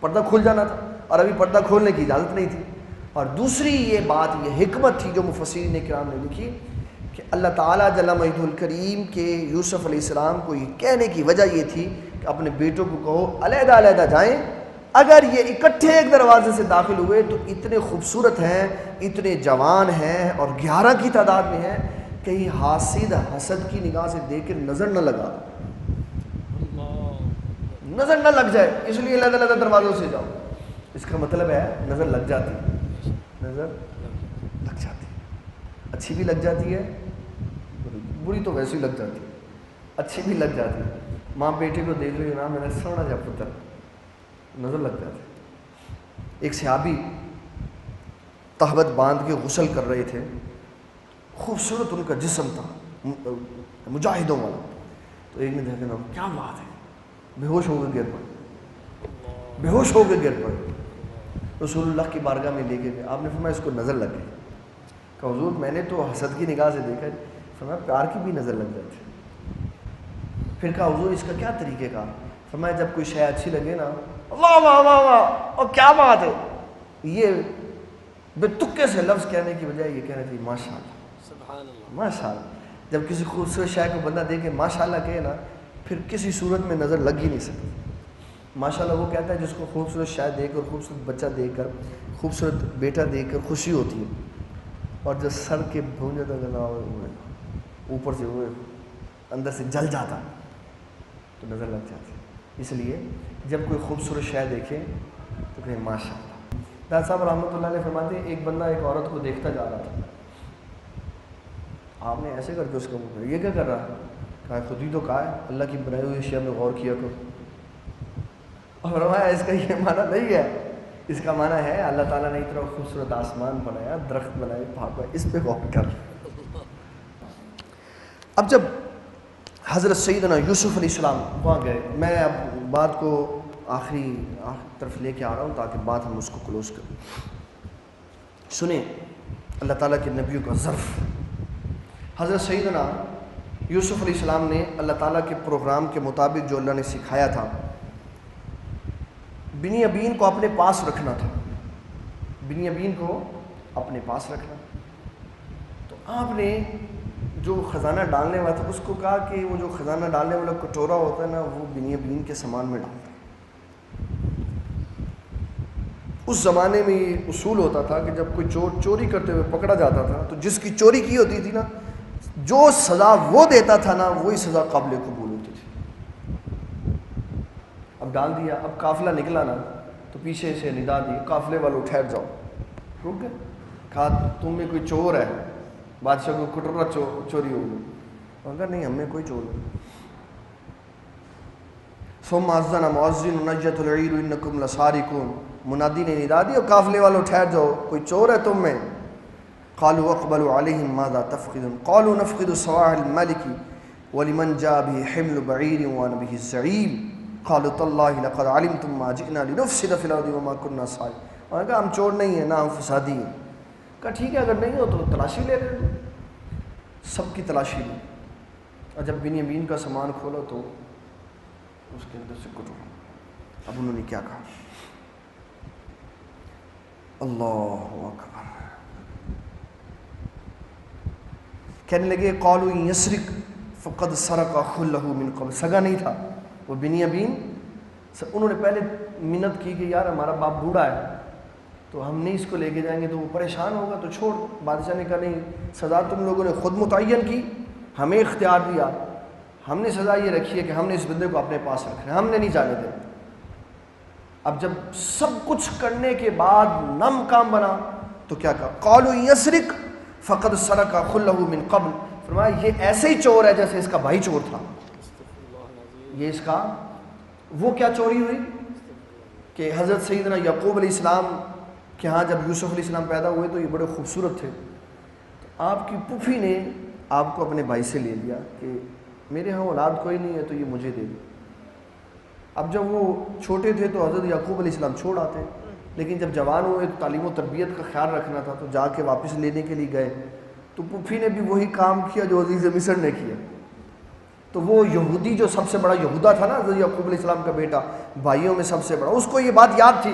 پردہ کھل جانا تھا، اور ابھی پردہ کھولنے کی اجازت نہیں تھی۔ اور دوسری یہ بات، یہ حکمت تھی جو مفسرین کرام نے لکھی کہ اللہ تعالیٰ جل مجدہ الکریم کے یوسف علیہ السلام کو یہ کہنے کی وجہ یہ تھی کہ اپنے بیٹوں کو کہو علیحدہ علیحدہ جائیں، اگر یہ اکٹھے ایک دروازے سے داخل ہوئے تو اتنے خوبصورت ہیں، اتنے جوان ہیں، اور 11 کی تعداد میں ہیں، کہیں حاسد حسد کی نگاہ سے دیکھ کے نظر نہ لگا، نظر نہ لگ جائے، اس لیے علیحدہ علیحدہ دروازوں سے جاؤ۔ اس کا مطلب ہے نظر لگ جاتی ہے، نظر لگ جاتی ہے، اچھی بھی لگ جاتی ہے، بری تو ویسے ہی لگ جاتی ہے، اچھی بھی لگ جاتی ہے۔ ماں بیٹے کو دیکھ رہی ہے نا، میرا سونا جا پتر، نظر لگ جاتی ہے۔ ایک صحابی تہبت باندھ کے غسل کر رہے تھے، خوبصورت ان کا جسم تھا مجاہدوں والا، تو ایک نے دیکھا نا کیا بات ہے، بے ہوش ہو کے گر پڑے، بے ہوش ہو کے گر پڑے۔ رسول اللہ کی بارگاہ میں لے کے گئے، آپ نے فرمایا اس کو نظر لگ گئی۔ کہ حضور میں نے تو حسد کی نگاہ سے دیکھا، فرمایا پیار کی بھی نظر لگ جاتی۔ پھر کہا حضور اس کا کیا طریقے کا؟ فرمایا جب کوئی شے اچھی لگے نا، واہ واہ واہ واہ، اور کیا بات ہے، یہ بے تکے سے لفظ کہنے کی بجائے یہ کہنا چاہیے ماشاء اللہ، سبحان اللہ، ماشاء اللہ۔ جب کسی خوبصورت شے کو بندہ دیکھے ماشاء اللہ کہے نا، پھر کسی صورت میں نظر لگ ہی نہیں سکتی۔ ماشاء اللہ وہ کہتا ہے جس کو خوبصورت شے دیکھ کر، خوبصورت بچہ دیکھ کر، خوبصورت بیٹا دیکھ کر خوشی ہوتی ہے، اور جو سر کے بھونجے تک نہ ہوئے اوپر سے ہوئے اندر سے جل جاتا تو نظر لگ جاتی۔ اس لیے جب کوئی خوبصورت شے دیکھے تو کہیں ماشاء اللہ۔ دادا صاحب رحمۃ اللہ علیہ فرماتے ہیں ایک بندہ ایک عورت کو دیکھتا جا رہا تھا، آپ نے ایسے کر کے اس کا منہ، یہ کیا کر رہا ہے؟ کہا خود ہی تو کہا ہے اللہ کی بنائی ہوئی اشیاء میں غور کیا کرو، اور فرمایا اس کا یہ معنی نہیں ہے اس کا معنی ہے اللہ تعالیٰ نے اتنا خوبصورت آسمان بنایا، درخت بنائے، پہاڑ، اس پہ غور کر۔ اب جب حضرت سیدنا یوسف علیہ السلام وہاں گئے، میں اب بات کو آخری طرف لے کے آ رہا ہوں تاکہ بات ہم اس کو کلوز کریں۔ سنیں اللہ تعالیٰ کے نبیوں کا ظرف۔ حضرت سیدنا یوسف علیہ السلام نے اللہ تعالیٰ کے پروگرام کے مطابق جو اللہ نے سکھایا تھا، بنیامین کو اپنے پاس رکھنا تھا، بنیامین کو اپنے پاس رکھنا۔ تو آپ نے جو خزانہ ڈالنے والا تھا اس کو کہا کہ وہ جو خزانہ ڈالنے والا کٹورا ہوتا ہے نا، وہ بنیامین کے سامان میں ڈالتا ہے۔ اس زمانے میں یہ اصول ہوتا تھا کہ جب کوئی چور چوری کرتے ہوئے پکڑا جاتا تھا تو جس کی چوری کی ہوتی تھی نا، جو سزا وہ دیتا تھا نا، وہی سزا قابل قبول ہوتی تھی۔ اب ڈال دیا، اب قافلہ نکلا نا تو پیچھے سے ندا دی، قافلے والوں ٹھہر جاؤ، رک گئے۔ کہا تم میں کوئی چور ہے، بادشاہ کو کٹورا چوری ہو گئی، کہا نہیں ہم میں کوئی چور نہیں۔ ثم اذن مؤذن نجت العیر انکم لسارقون، منادی نے ندا دی اور قافلے والوں ٹھہر جاؤ، کوئی چور ہے تم میں۔ قالوا اقبلوا علیہم ماذا تفقدون قالوا نفقد صواع الملک ولمن جاء به حمل بعیر وانا به زعیم قالوا تاللہ لقد علمتم ما جئنا لنفسد فی الارض وما كنا سارقین۔ انہوں نے کہا ہم چور نہیں ہیں، نہ ہم فسادی ہیں۔ کہا ٹھیک ہے اگر نہیں ہو تو تلاشی لے لیں۔ سب کی تلاشی لی، اور جب بنیامین کا سامان کھولا تو اس کے اندر سے کٹورا۔ اب انہوں نے کیا کہا؟ اللہ اکبر، کہنے لگے قالوا ان یسرق فقد سرق اخ له من قبل، سگا نہیں تھا وہ بنیامین۔ انہوں نے پہلے منت کی کہ یار ہمارا باپ بوڑھا ہے تو ہم نہیں اس کو لے کے جائیں گے تو وہ پریشان ہوگا، تو چھوڑ۔ بادشاہ نے کہا نہیں، سزا تم لوگوں نے خود متعین کی، ہمیں اختیار دیا، ہم نے سزا یہ رکھی ہے کہ ہم نے اس بندے کو اپنے پاس رکھنا ہے، ہم نے نہیں جانے دینا۔ اب جب سب کچھ کرنے کے بعد نم کام بنا تو کیا کہا؟ قالوا یسرق فقد سرق اخ له من قبل، فرمایا یہ ایسے ہی چور ہے جیسے اس کا بھائی چور تھا۔ یہ اس کا وہ کیا چوری ہوئی کہ حضرت سیدنا یعقوب علیہ السلام کہ ہاں جب یوسف علیہ السلام پیدا ہوئے تو یہ بڑے خوبصورت تھے، تو آپ کی پھوپھی نے آپ کو اپنے بھائی سے لے لیا کہ میرے ہاں اولاد کوئی نہیں ہے تو یہ مجھے دے دو۔ اب جب وہ چھوٹے تھے تو حضرت یعقوب علیہ السلام چھوڑ آتے، لیکن جب جوان ہوئے تو تعلیم و تربیت کا خیال رکھنا تھا تو جا کے واپس لینے کے لیے گئے، تو پھوپھی نے بھی وہی کام کیا جو عزیز مصر نے کیا۔ تو وہ یہودی جو سب سے بڑا یہودا تھا نا، حضرت یعقوب علیہ السلام کا بیٹا، بھائیوں میں سب سے بڑا، اس کو یہ بات یاد تھی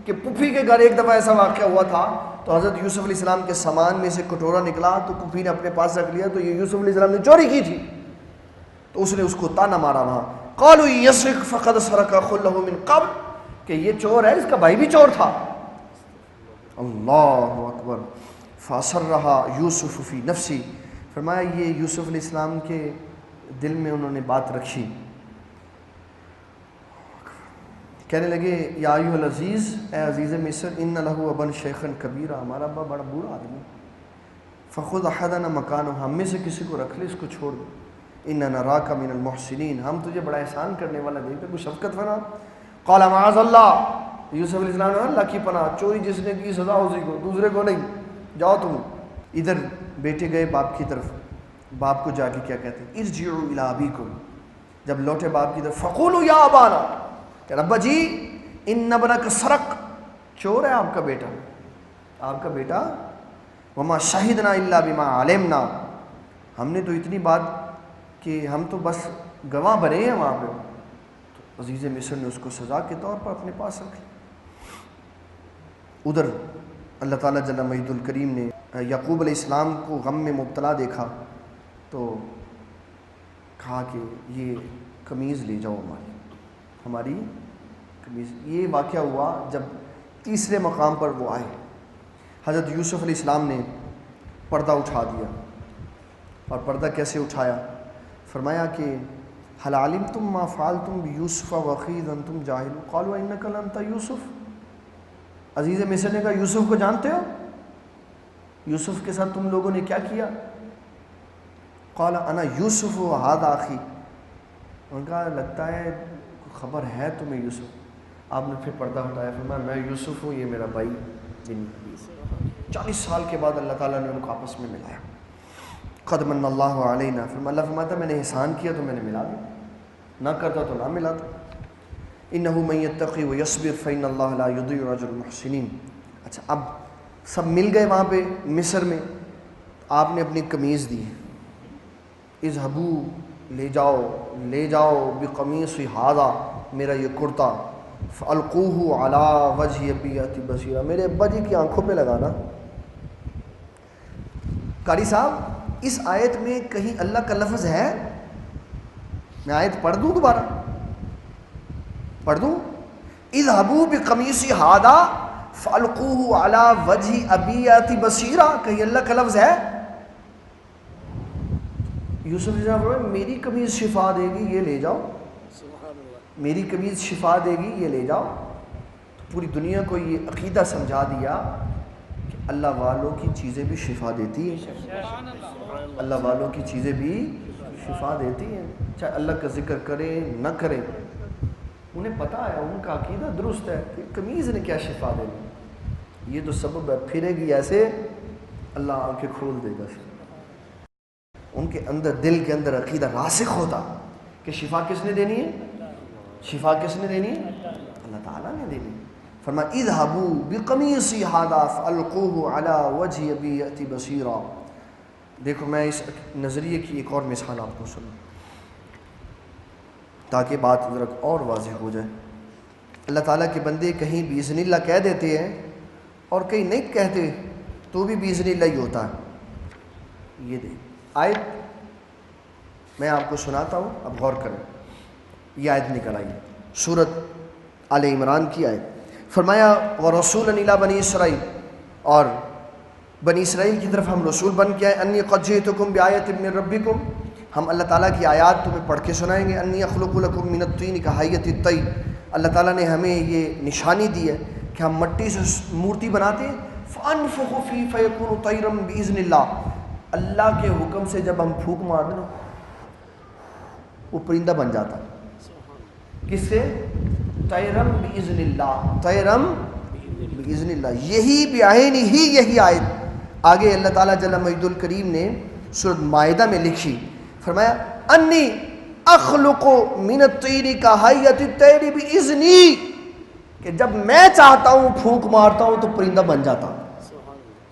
کہ پھوپھی کے گھر ایک دفعہ ایسا واقعہ ہوا تھا تو حضرت یوسف علیہ السلام کے سامان میں سے کٹورا نکلا تو پھوپھی نے اپنے پاس رکھ لیا، تو یہ یوسف علیہ السلام نے چوری کی تھی، تو اس نے اس کو تانا مارا وہاں۔ قالوا یسرق فقد سرق اخ له من قبل، کہ یہ چور ہے، اس کا بھائی بھی چور تھا۔ اللہ اکبر۔ فاسرها یوسف فی نفسی، فرمایا یہ یوسف علیہ السلام کے دل میں انہوں نے بات رکھی، کہنے لگے یا ایھا العزیز، اے عزیز مصر، ان له ابا شیخا کبیرا، ہمارا ابا بڑا بوڑھا آدمی، فخذ احدنا مکانہ، ہم میں سے کسی کو رکھ لے، اس کو چھوڑ دو، انا نراک من المحسنین، ہم تجھے بڑا احسان کرنے والا دیکھتے، کوئی شفقت فرما۔ قال معاذ اللہ، یوسف علیہ السلام نے اللہ کی پناہ، چوری جس نے کی سزا اسی کو، دوسرے کو نہیں، جاؤ تم۔ ادھر بیٹے گئے باپ کی طرف، باپ کو جا کے کیا کہتے ہیں؟ ارجعوا الی ابیکم، جب لوٹے باپ کی طرف، فقولوا یا ابانا، کہ ابا جی ان ابنک سرق، چور ہے آپ کا بیٹا، آپ کا بیٹا، وما شہدنا الا بما علمنا، ہم نے تو اتنی بات کہ ہم تو بس گواہ بنے ہیں وہاں پہ۔ تو عزیز مصر نے اس کو سزا کے طور پر اپنے پاس رکھ لیا۔ ادھر اللہ تعالیٰ جل مجید الکریم نے یعقوب علیہ السلام کو غم میں مبتلا دیکھا تو کہا کہ یہ قمیض لے جاؤ ہماری قمیض۔ یہ واقعہ ہوا جب تیسرے مقام پر وہ آئے، حضرت یوسف علیہ السلام نے پردہ اٹھا دیا، اور پردہ کیسے اٹھایا؟ فرمایا کہ هل علمتم ما فعلتم بیوسف واخیہ اذ انتم جاہلون قالوا انک لانت یوسف، عزیز مصر نے کہا یوسف کو جانتے ہو؟ یوسف کے ساتھ تم لوگوں نے کیا کیا؟ قال انا یوسف وہذا اخی، ان کا لگتا ہے خبر ہے تمہیں یوسف، آپ نے پھر پردہ ہٹایا، فرمایا میں یوسف ہوں، یہ میرا بھائی بنیامین۔ 40 سال کے بعد اللہ تعالیٰ نے ان کو آپس میں ملایا۔ قد من اللہ علینا، اللہ فرماتا میں نے احسان کیا تو میں نے ملا دیا، نہ کرتا تو نہ ملاتا۔ انہ من یتقی ویصبر فإن اللہ لا یضیع اجر المحسنین۔ اچھا اب سب مل گئے وہاں پہ مصر میں، آپ نے اپنی قمیض دی، اذهبوا لے جاؤ بقمیصی ھذا، میرا یہ کرتا، فالقوہ علی وجہ ابی بصیرہ، میرے ابا جی کی آنکھوں پہ لگانا۔ قاری صاحب اس آیت میں کہیں اللہ کا لفظ ہے؟ میں آیت پڑھ دوں، دوبارہ پڑھ دوں؟ اذهبوا بقمیصی ھذا فالقوہ علی وجہ ابی بصیرہ، کہیں اللہ کا لفظ ہے؟ یوسف علیہ السلام فرمایا میری قمیض شفا دے گی، یہ لے جاؤ، میری قمیض شفا دے گی، یہ لے جاؤ۔ تو پوری دنیا کو یہ عقیدہ سمجھا دیا کہ اللہ والوں کی چیزیں بھی شفا دیتی ہیں، اللہ والوں کی چیزیں بھی شفا دیتی ہیں، چاہے اللہ کا ذکر کریں نہ کریں، انہیں پتہ ہے، ان کا عقیدہ درست ہے کہ قمیض نے کیا شفا دینی، یہ تو سبب ہے، پھرے گی ایسے اللہ آنکھیں کھول دے گا۔ ان کے اندر، دل کے اندر عقیدہ راسخ ہوتا کہ شفا کس نے دینی ہے، شفا کس نے دینی ہے، اللہ تعالیٰ نے دینی ہے۔ فرمایا اذهبوا بقمیصی ھذا فالقوہ علی وجہ ابی بصیرہ۔ دیکھو میں اس نظریے کی ایک اور مثال آپ کو سنوں تاکہ بات ذرا اور واضح ہو جائے۔ اللہ تعالیٰ کے بندے کہیں باذن اللہ کہہ دیتے ہیں اور کہیں نہیں کہتے تو بھی باذن اللہ ہی ہوتا ہے۔ یہ دیکھ آیت میں آپ کو سناتا ہوں، اب غور کریں۔ یہ آیت نکل آئی سورۃ آل عمران کی آیت۔ فرمایا وَرَسُولًا إِلَىٰ بَنِي اسرائیل، اور بنی اسرائیل کی طرف ہم رسول بن کے آئے، اَنِّی قَدْ جِئْتُکُم بِآیَةٍ مِّن رَبِّکُم، ہم اللہ تعالیٰ کی آیات تمہیں پڑھ کے سنائیں گے۔ اَنِّی أَخْلُقُ لَكُم مِّنَ الطِّینِ كَہَیئَةِ الطَّیْرِ، اللہ تعالیٰ نے ہمیں یہ نشانی دی ہے کہ ہم مٹی سے مورتی بناتے ہیں، فَأَنفُخُ فِیہِ فَیَکُونُ طَیْرًا بِإِذْنِ اللَّہ، اللہ کے حکم سے جب ہم پھونک مار دیں وہ پرندہ بن جاتا ہے۔ کس سے؟ طیرم باذن اللہ، طیرم باذن اللہ، یہی بعین ہی یہی آیت آگے اللہ تعالیٰ جل مجد الکریم نے سورۃ مائدہ میں لکھی۔ فرمایا انی اخلق من الطیر کہیئۃ الطیر باذنی، کہ جب میں چاہتا ہوں پھونک مارتا ہوں تو پرندہ بن جاتا ہوں۔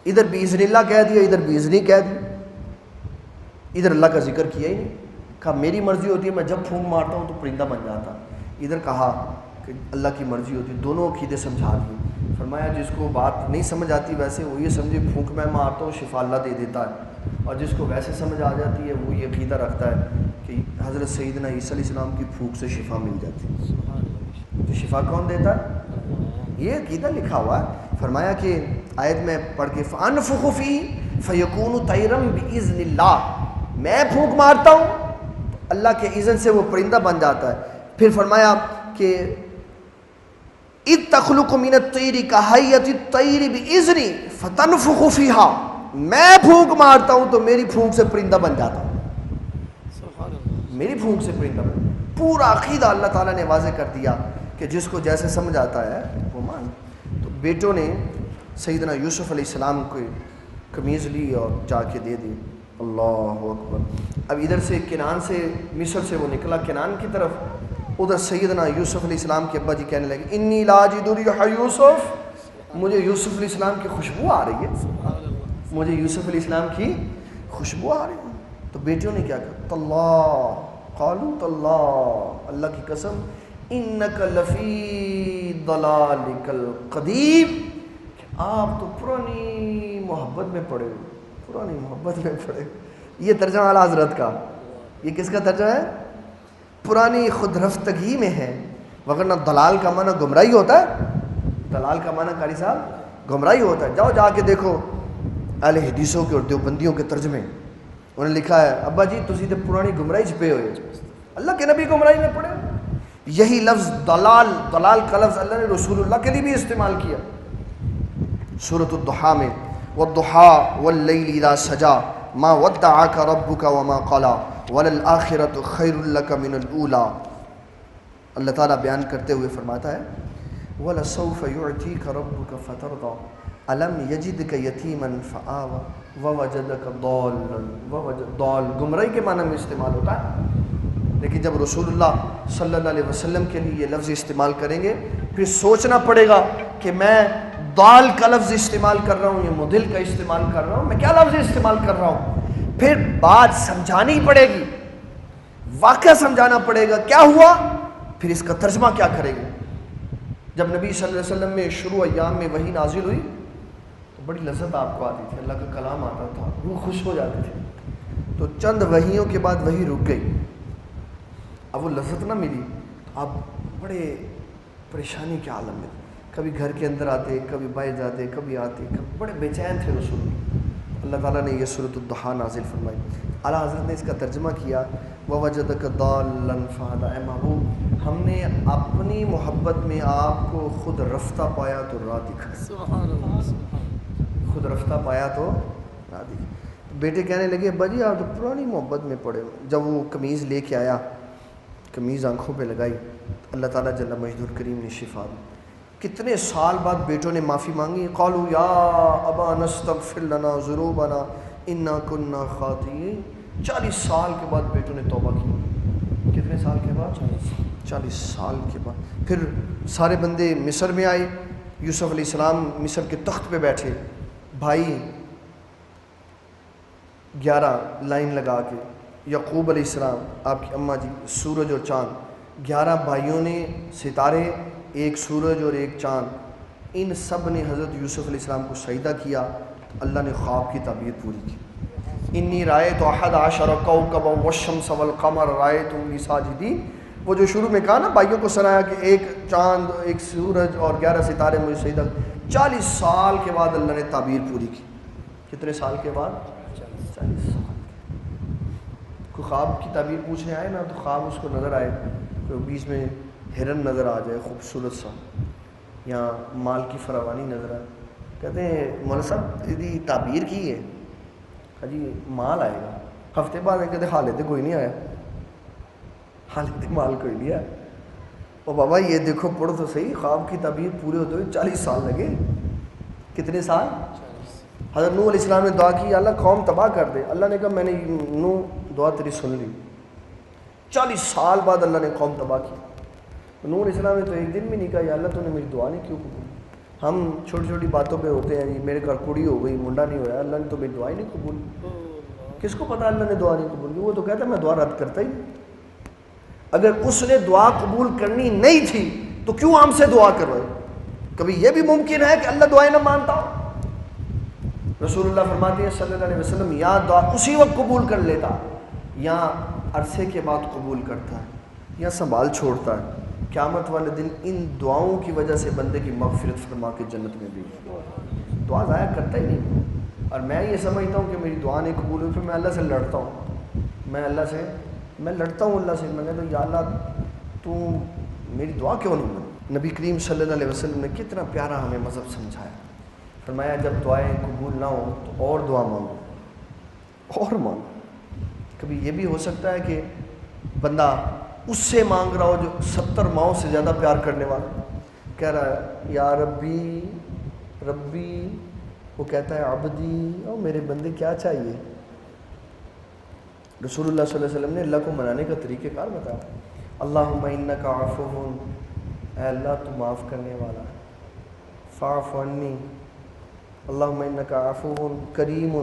ادھر باذن اللہ کہہ دیا، ادھر باذنی کہہ دیا، ادھر اللہ کا ذکر کیا ہی نہیں، کہا میری مرضی ہوتی ہے میں جب پھونک مارتا ہوں تو پرندہ بن جاتا، ادھر کہا کہ اللہ کی مرضی ہوتی ہے، دونوں عقیدے سمجھا دیے۔ فرمایا جس کو بات نہیں سمجھ آتی ویسے وہ یہ سمجھے پھونک میں مارتا ہوں شفا اللہ دے دیتا ہے، اور جس کو ویسے سمجھ آ جاتی ہے وہ یہ عقیدہ رکھتا ہے کہ حضرت سیدنا عیسیٰ علیہ السلام کی پھونک سے شفا مل جاتی ہے۔ تو شفا کون دیتا ہے؟ یہ عقیدہ لکھا ہوا ہے۔ فرمایا کہ آیت میں پڑھ کے فَأَنفُخُ فِیہِ فَیَکُونُ طَیرًا بِإِذْنِ اللَّہ، میں پھونک مارتا ہوں اللہ کے اذن سے وہ پرندہ بن جاتا ہے۔ پھر فرمایا کہ اِذْ تَخْلُقُ مِنَ الطِّیرِ کَہَیئَةِ الطَّیْرِ بِإِذْنِی فَتَنْفُخُ فِیہا، میں پھونک مارتا ہوں تو میری پھونک سے پرندہ بن جاتا ہوں، میری پھونک سے پرندہ بن۔ پورا عقیدہ اللہ تعالیٰ نے واضح کر دیا کہ جس کو جیسے سمجھ آتا ہے وہ مان۔ تو بیٹوں نے سیدنا یوسف علیہ السلام کو قمیض لی اور جا کے دے دی۔ اللہ اکبر۔ اب ادھر سے کنعان سے، مصر سے وہ نکلا کنعان کی طرف، ادھر سیدنا یوسف علیہ السلام کے ابا جی کہنے لگے انی لاجد ریح یوسف، مجھے یوسف علیہ السلام کی خوشبو آ رہی ہے، مجھے یوسف علیہ السلام کی خوشبو آ رہی ہے۔ تو بیٹیوں نے کیا کہا تاللہ، قالوا تاللہ، اللہ کی قسم، انک لفی ضلالک القدیم، کہ آپ تو پرانی محبت میں پڑے ہو، پرانی محبت میں پڑے ہو۔ یہ ترجمہ اعلیٰ حضرت کا، یہ کس کا ترجمہ ہے؟ پرانی خود رفتگی میں ہے، وگرنہ دلال کا معنی گمراہی ہوتا ہے، دلال کا معنی قاری صاحب گمراہی ہوتا ہے۔ جاؤ جا کے دیکھو اہل حدیثوں کے اور دیوبندیوں کے ترجمے، انہوں نے لکھا ہے ابا جی تسی تے پرانی گمراہی چ پے ہوئے، اللہ کے نبی گمراہی میں پڑے۔ یہی لفظ دلال، دلال کا لفظ اللہ نے رسول اللہ کے لیے بھی استعمال کیا سورۃ الضحیٰ میں، والضحیٰ واللیل اذا سجا ما ودعک ربک وما قلی وللآخرۃ خیر لک من الاولی۔ اللہ تعالیٰ بیان کرتے ہوئے فرماتا ہے وَلَسَوْفَ يُعْتِيكَ رَبُّكَ فَتَرْضَى أَلَمْ يَجِدْكَ يَتِيمًا فَآوَى وَوَجَدَكَ ضَالًّا ضال گمراہی کے معنی میں استعمال ہوتا ہے، لیکن جب رسول اللہ صلی اللہ علیہ وسلم کے لیے یہ لفظ استعمال کریں گے پھر سوچنا پڑے گا کہ میں ضال کا لفظ استعمال کر رہا ہوں یا مضل کا استعمال کر رہا ہوں، میں کیا لفظ استعمال کر رہا ہوں، پھر بات سمجھانی پڑے گی، واقعہ سمجھانا پڑے گا کیا ہوا، پھر اس کا ترجمہ کیا کرے گا۔ جب نبی صلی اللہ علیہ وسلم میں شروع ایام میں وحی نازل ہوئی تو بڑی لذت آپ کو آتی تھی، اللہ کا کلام آتا تھا، روح خوش ہو جاتی تھی، تو چند وحیوں کے بعد وحی رک گئی، اب وہ لذت نہ ملی تو آپ بڑے پریشانی کے عالم میں، کبھی گھر کے اندر آتے، کبھی باہر جاتے، کبھی آتے، بڑے بے چین تھے رسول اللہ تعالیٰ نے یہ سورۃ الضحیٰ نازل فرمائی۔ اعلیٰ حضرت نے اس کا ترجمہ کیا وَوَجَدَكَ ضَالًّا فَهَدَىٰ، اے محبوب ہم نے اپنی محبت میں آپ کو خود رفتہ پایا تو راہ دکھائی، سبحان اللہ، خود رفتہ پایا تو راہ دکھائی۔ بیٹے کہنے لگے ابا جی آپ تو پرانی محبت میں پڑے ہوئے۔ جب وہ قمیض لے کے آیا، قمیض آنکھوں پہ لگائی، اللہ تعالیٰ جل مجدہ الکریم نے شفا دی۔ کتنے سال بعد بیٹوں نے معافی مانگی، قالوا یا ابا نستغفر لنا ذنوبنا انا کنا خاطئین، 40 سال کے بعد بیٹوں نے توبہ کی۔ کتنے سال کے بعد؟ 40 سال کے بعد۔ پھر سارے بندے مصر میں آئے، یوسف علیہ السلام مصر کے تخت پہ بیٹھے، بھائی 11 لائن لگا کے، یعقوب علیہ السلام آپ کی اماں جی، سورج اور چاند، 11 بھائیوں نے ستارے، ایک سورج اور ایک چاند، ان سب نے حضرت یوسف علیہ السلام کو سجدہ کیا، اللہ نے خواب کی تعبیر پوری کی۔ انی رأیت احد عشر کوکبا والشمس والقمر رأیتهم لی ساجدین، وہ جو شروع میں کہا نا بھائیوں کو سنایا کہ ایک چاند، ایک سورج اور 11 ستارے مجھے سجدہ، 40 سال کے بعد اللہ نے تعبیر پوری کی۔ کتنے سال کے بعد؟ 40 سال۔ کوئی خواب کی تعبیر پوچھنے آئے نا تو خواب اس کو نظر آئے، تو بیچ میں ہرن نظر آ جائے خوبصورت سا، یا مال کی فراوانی نظر آئے، کہتے ہیں مولا صاحب یہ تعبیر کی ہے، جی مال آئے گا، ہفتے بعد کہتے حالت کوئی نہیں آیا، حالت مال کوئی نہیں آیا۔ او بابا یہ دیکھو پڑھو تو صحیح، خواب کی تعبیر پورے ہوتے ہوئے 40 سال لگے۔ کتنے سال؟ حضرت نوح علیہ السلام نے دعا کی اللہ قوم تباہ کر دے، اللہ نے کہا میں نے نوح دعا تیری سن لی، 40 سال بعد اللہ نے قوم تباہ کی۔ نوح علیہ السلام نے تو ایک دن بھی نہیں کہا یا اللہ تو نے میری دعا نہیں کیوں قبول؟ ہم چھوٹی چھوٹی باتوں پہ ہوتے ہیں، جی میرے گھر کڑی ہو گئی، منڈا نہیں ہوا، اللہ نے تو میری دعا ہی نہیں قبول۔ کس کو پتا اللہ نے دعا نہیں قبول کی؟ وہ تو کہتا ہے میں دعا رد کرتا ہی نہیں۔ اگر اس نے دعا قبول کرنی نہیں تھی تو کیوں ہم سے دعا کروائے؟ کبھی یہ بھی ممکن ہے کہ اللہ دعائیں نہ مانتا ہو؟ رسول اللہ فرماتے ہیں صلی اللہ علیہ وسلم یا دعا اسی وقت قبول کر لیتا یا عرصے کے بعد قبول کرتا ہے یا سنبھال چھوڑتا ہے، قیامت والے دن ان دعاؤں کی وجہ سے بندے کی مغفرت فرما کے جنت میں بھی دعا ضائع کرتا ہی نہیں۔ اور میں یہ سمجھتا ہوں کہ میری دعا نہیں قبول ہوئی، پھر میں اللہ سے لڑتا ہوں، میں لڑتا ہوں اللہ سے، میں کہتا ہوں یا اللہ تو میری دعا کیوں نہیں مانی؟ نبی کریم صلی اللہ علیہ وسلم نے کتنا پیارا ہمیں مذہب سمجھایا، فرمایا جب دعائیں قبول نہ ہوں تو اور دعا مانگو، اور مانگو۔ کبھی یہ بھی ہو سکتا ہے کہ بندہ اس سے مانگ رہا ہو جو 70 ماؤں سے زیادہ پیار کرنے والا، کہہ رہا ہے یا ربی ربی، وہ کہتا ہے عبدی، او میرے بندے کیا چاہیے؟ رسول اللہ صلی اللہ علیہ وسلم نے اللہ کو منانے کا طریقہ کار بتایا، اللہم انک عفو، اے اللہ تو معاف کرنے والا، فاعف عنی، اللہم انک عفو کریم،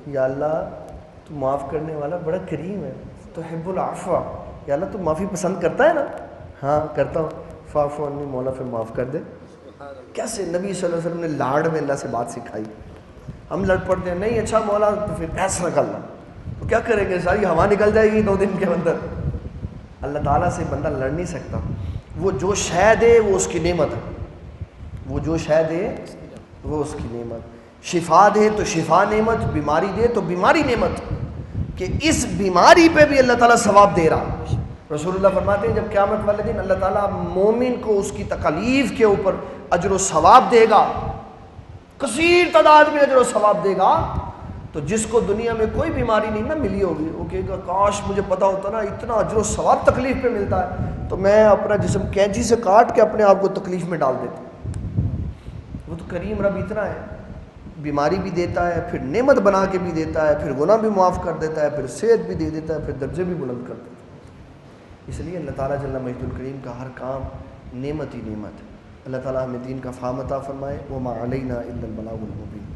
یا اللہ تو معاف کرنے والا بڑا کریم ہے، تحب العفو، یا اللہ تو معافی پسند کرتا ہے نا؟ ہاں کرتا ہوں، فاعف عنی، مولا پھر معاف کر دے۔ کیسے نبی صلی اللہ علیہ وسلم نے لاڑ میں اللہ سے بات سکھائی۔ ہم لڑ پڑتے ہیں، نہیں اچھا مولا تو پھر ایسا نکلنا، تو کیا کریں گے، ساری ہوا نکل جائے گی 2 دن کے اندر۔ اللہ تعالیٰ سے بندہ لڑ نہیں سکتا، وہ جو شے دے وہ اس کی نعمت ہے، وہ جو شے دے وہ اس کی نعمت، شفا دے تو شفا نعمت، بیماری دے تو بیماری نعمت، کہ اس بیماری پہ بھی اللہ تعالیٰ ثواب دے رہا۔ رسول اللہ فرماتے ہیں جب قیامت والے دن اللہ تعالیٰ مومن کو اس کی تکالیف کے اوپر اجر و ثواب دے گا، کثیر تعداد میں اجر و ثواب دے گا، تو جس کو دنیا میں کوئی بیماری نہیں نہ ملی ہوگی وہ کہے گا کاش مجھے پتا ہوتا نا اتنا اجر و ثواب تکلیف پہ ملتا ہے تو میں اپنا جسم کینچی سے کاٹ کے اپنے آپ کو تکلیف میں ڈال دیتا. وہ تو کریم رب اتنا ہے، بیماری بھی دیتا ہے، پھر نعمت بنا کے بھی دیتا ہے، پھر گناہ بھی معاف کر دیتا ہے، پھر صحت بھی دے دیتا ہے، پھر درجے بھی بلند کر دیتا ہے. اس لیے اللہ تعالیٰ جل مجد الکریم کا ہر کام نعمت ہی نعمت ہے. اللہ تعالیٰ ہمیں دین کا فہم عطا فرمائے. وما علینا الا البلاغ المبین.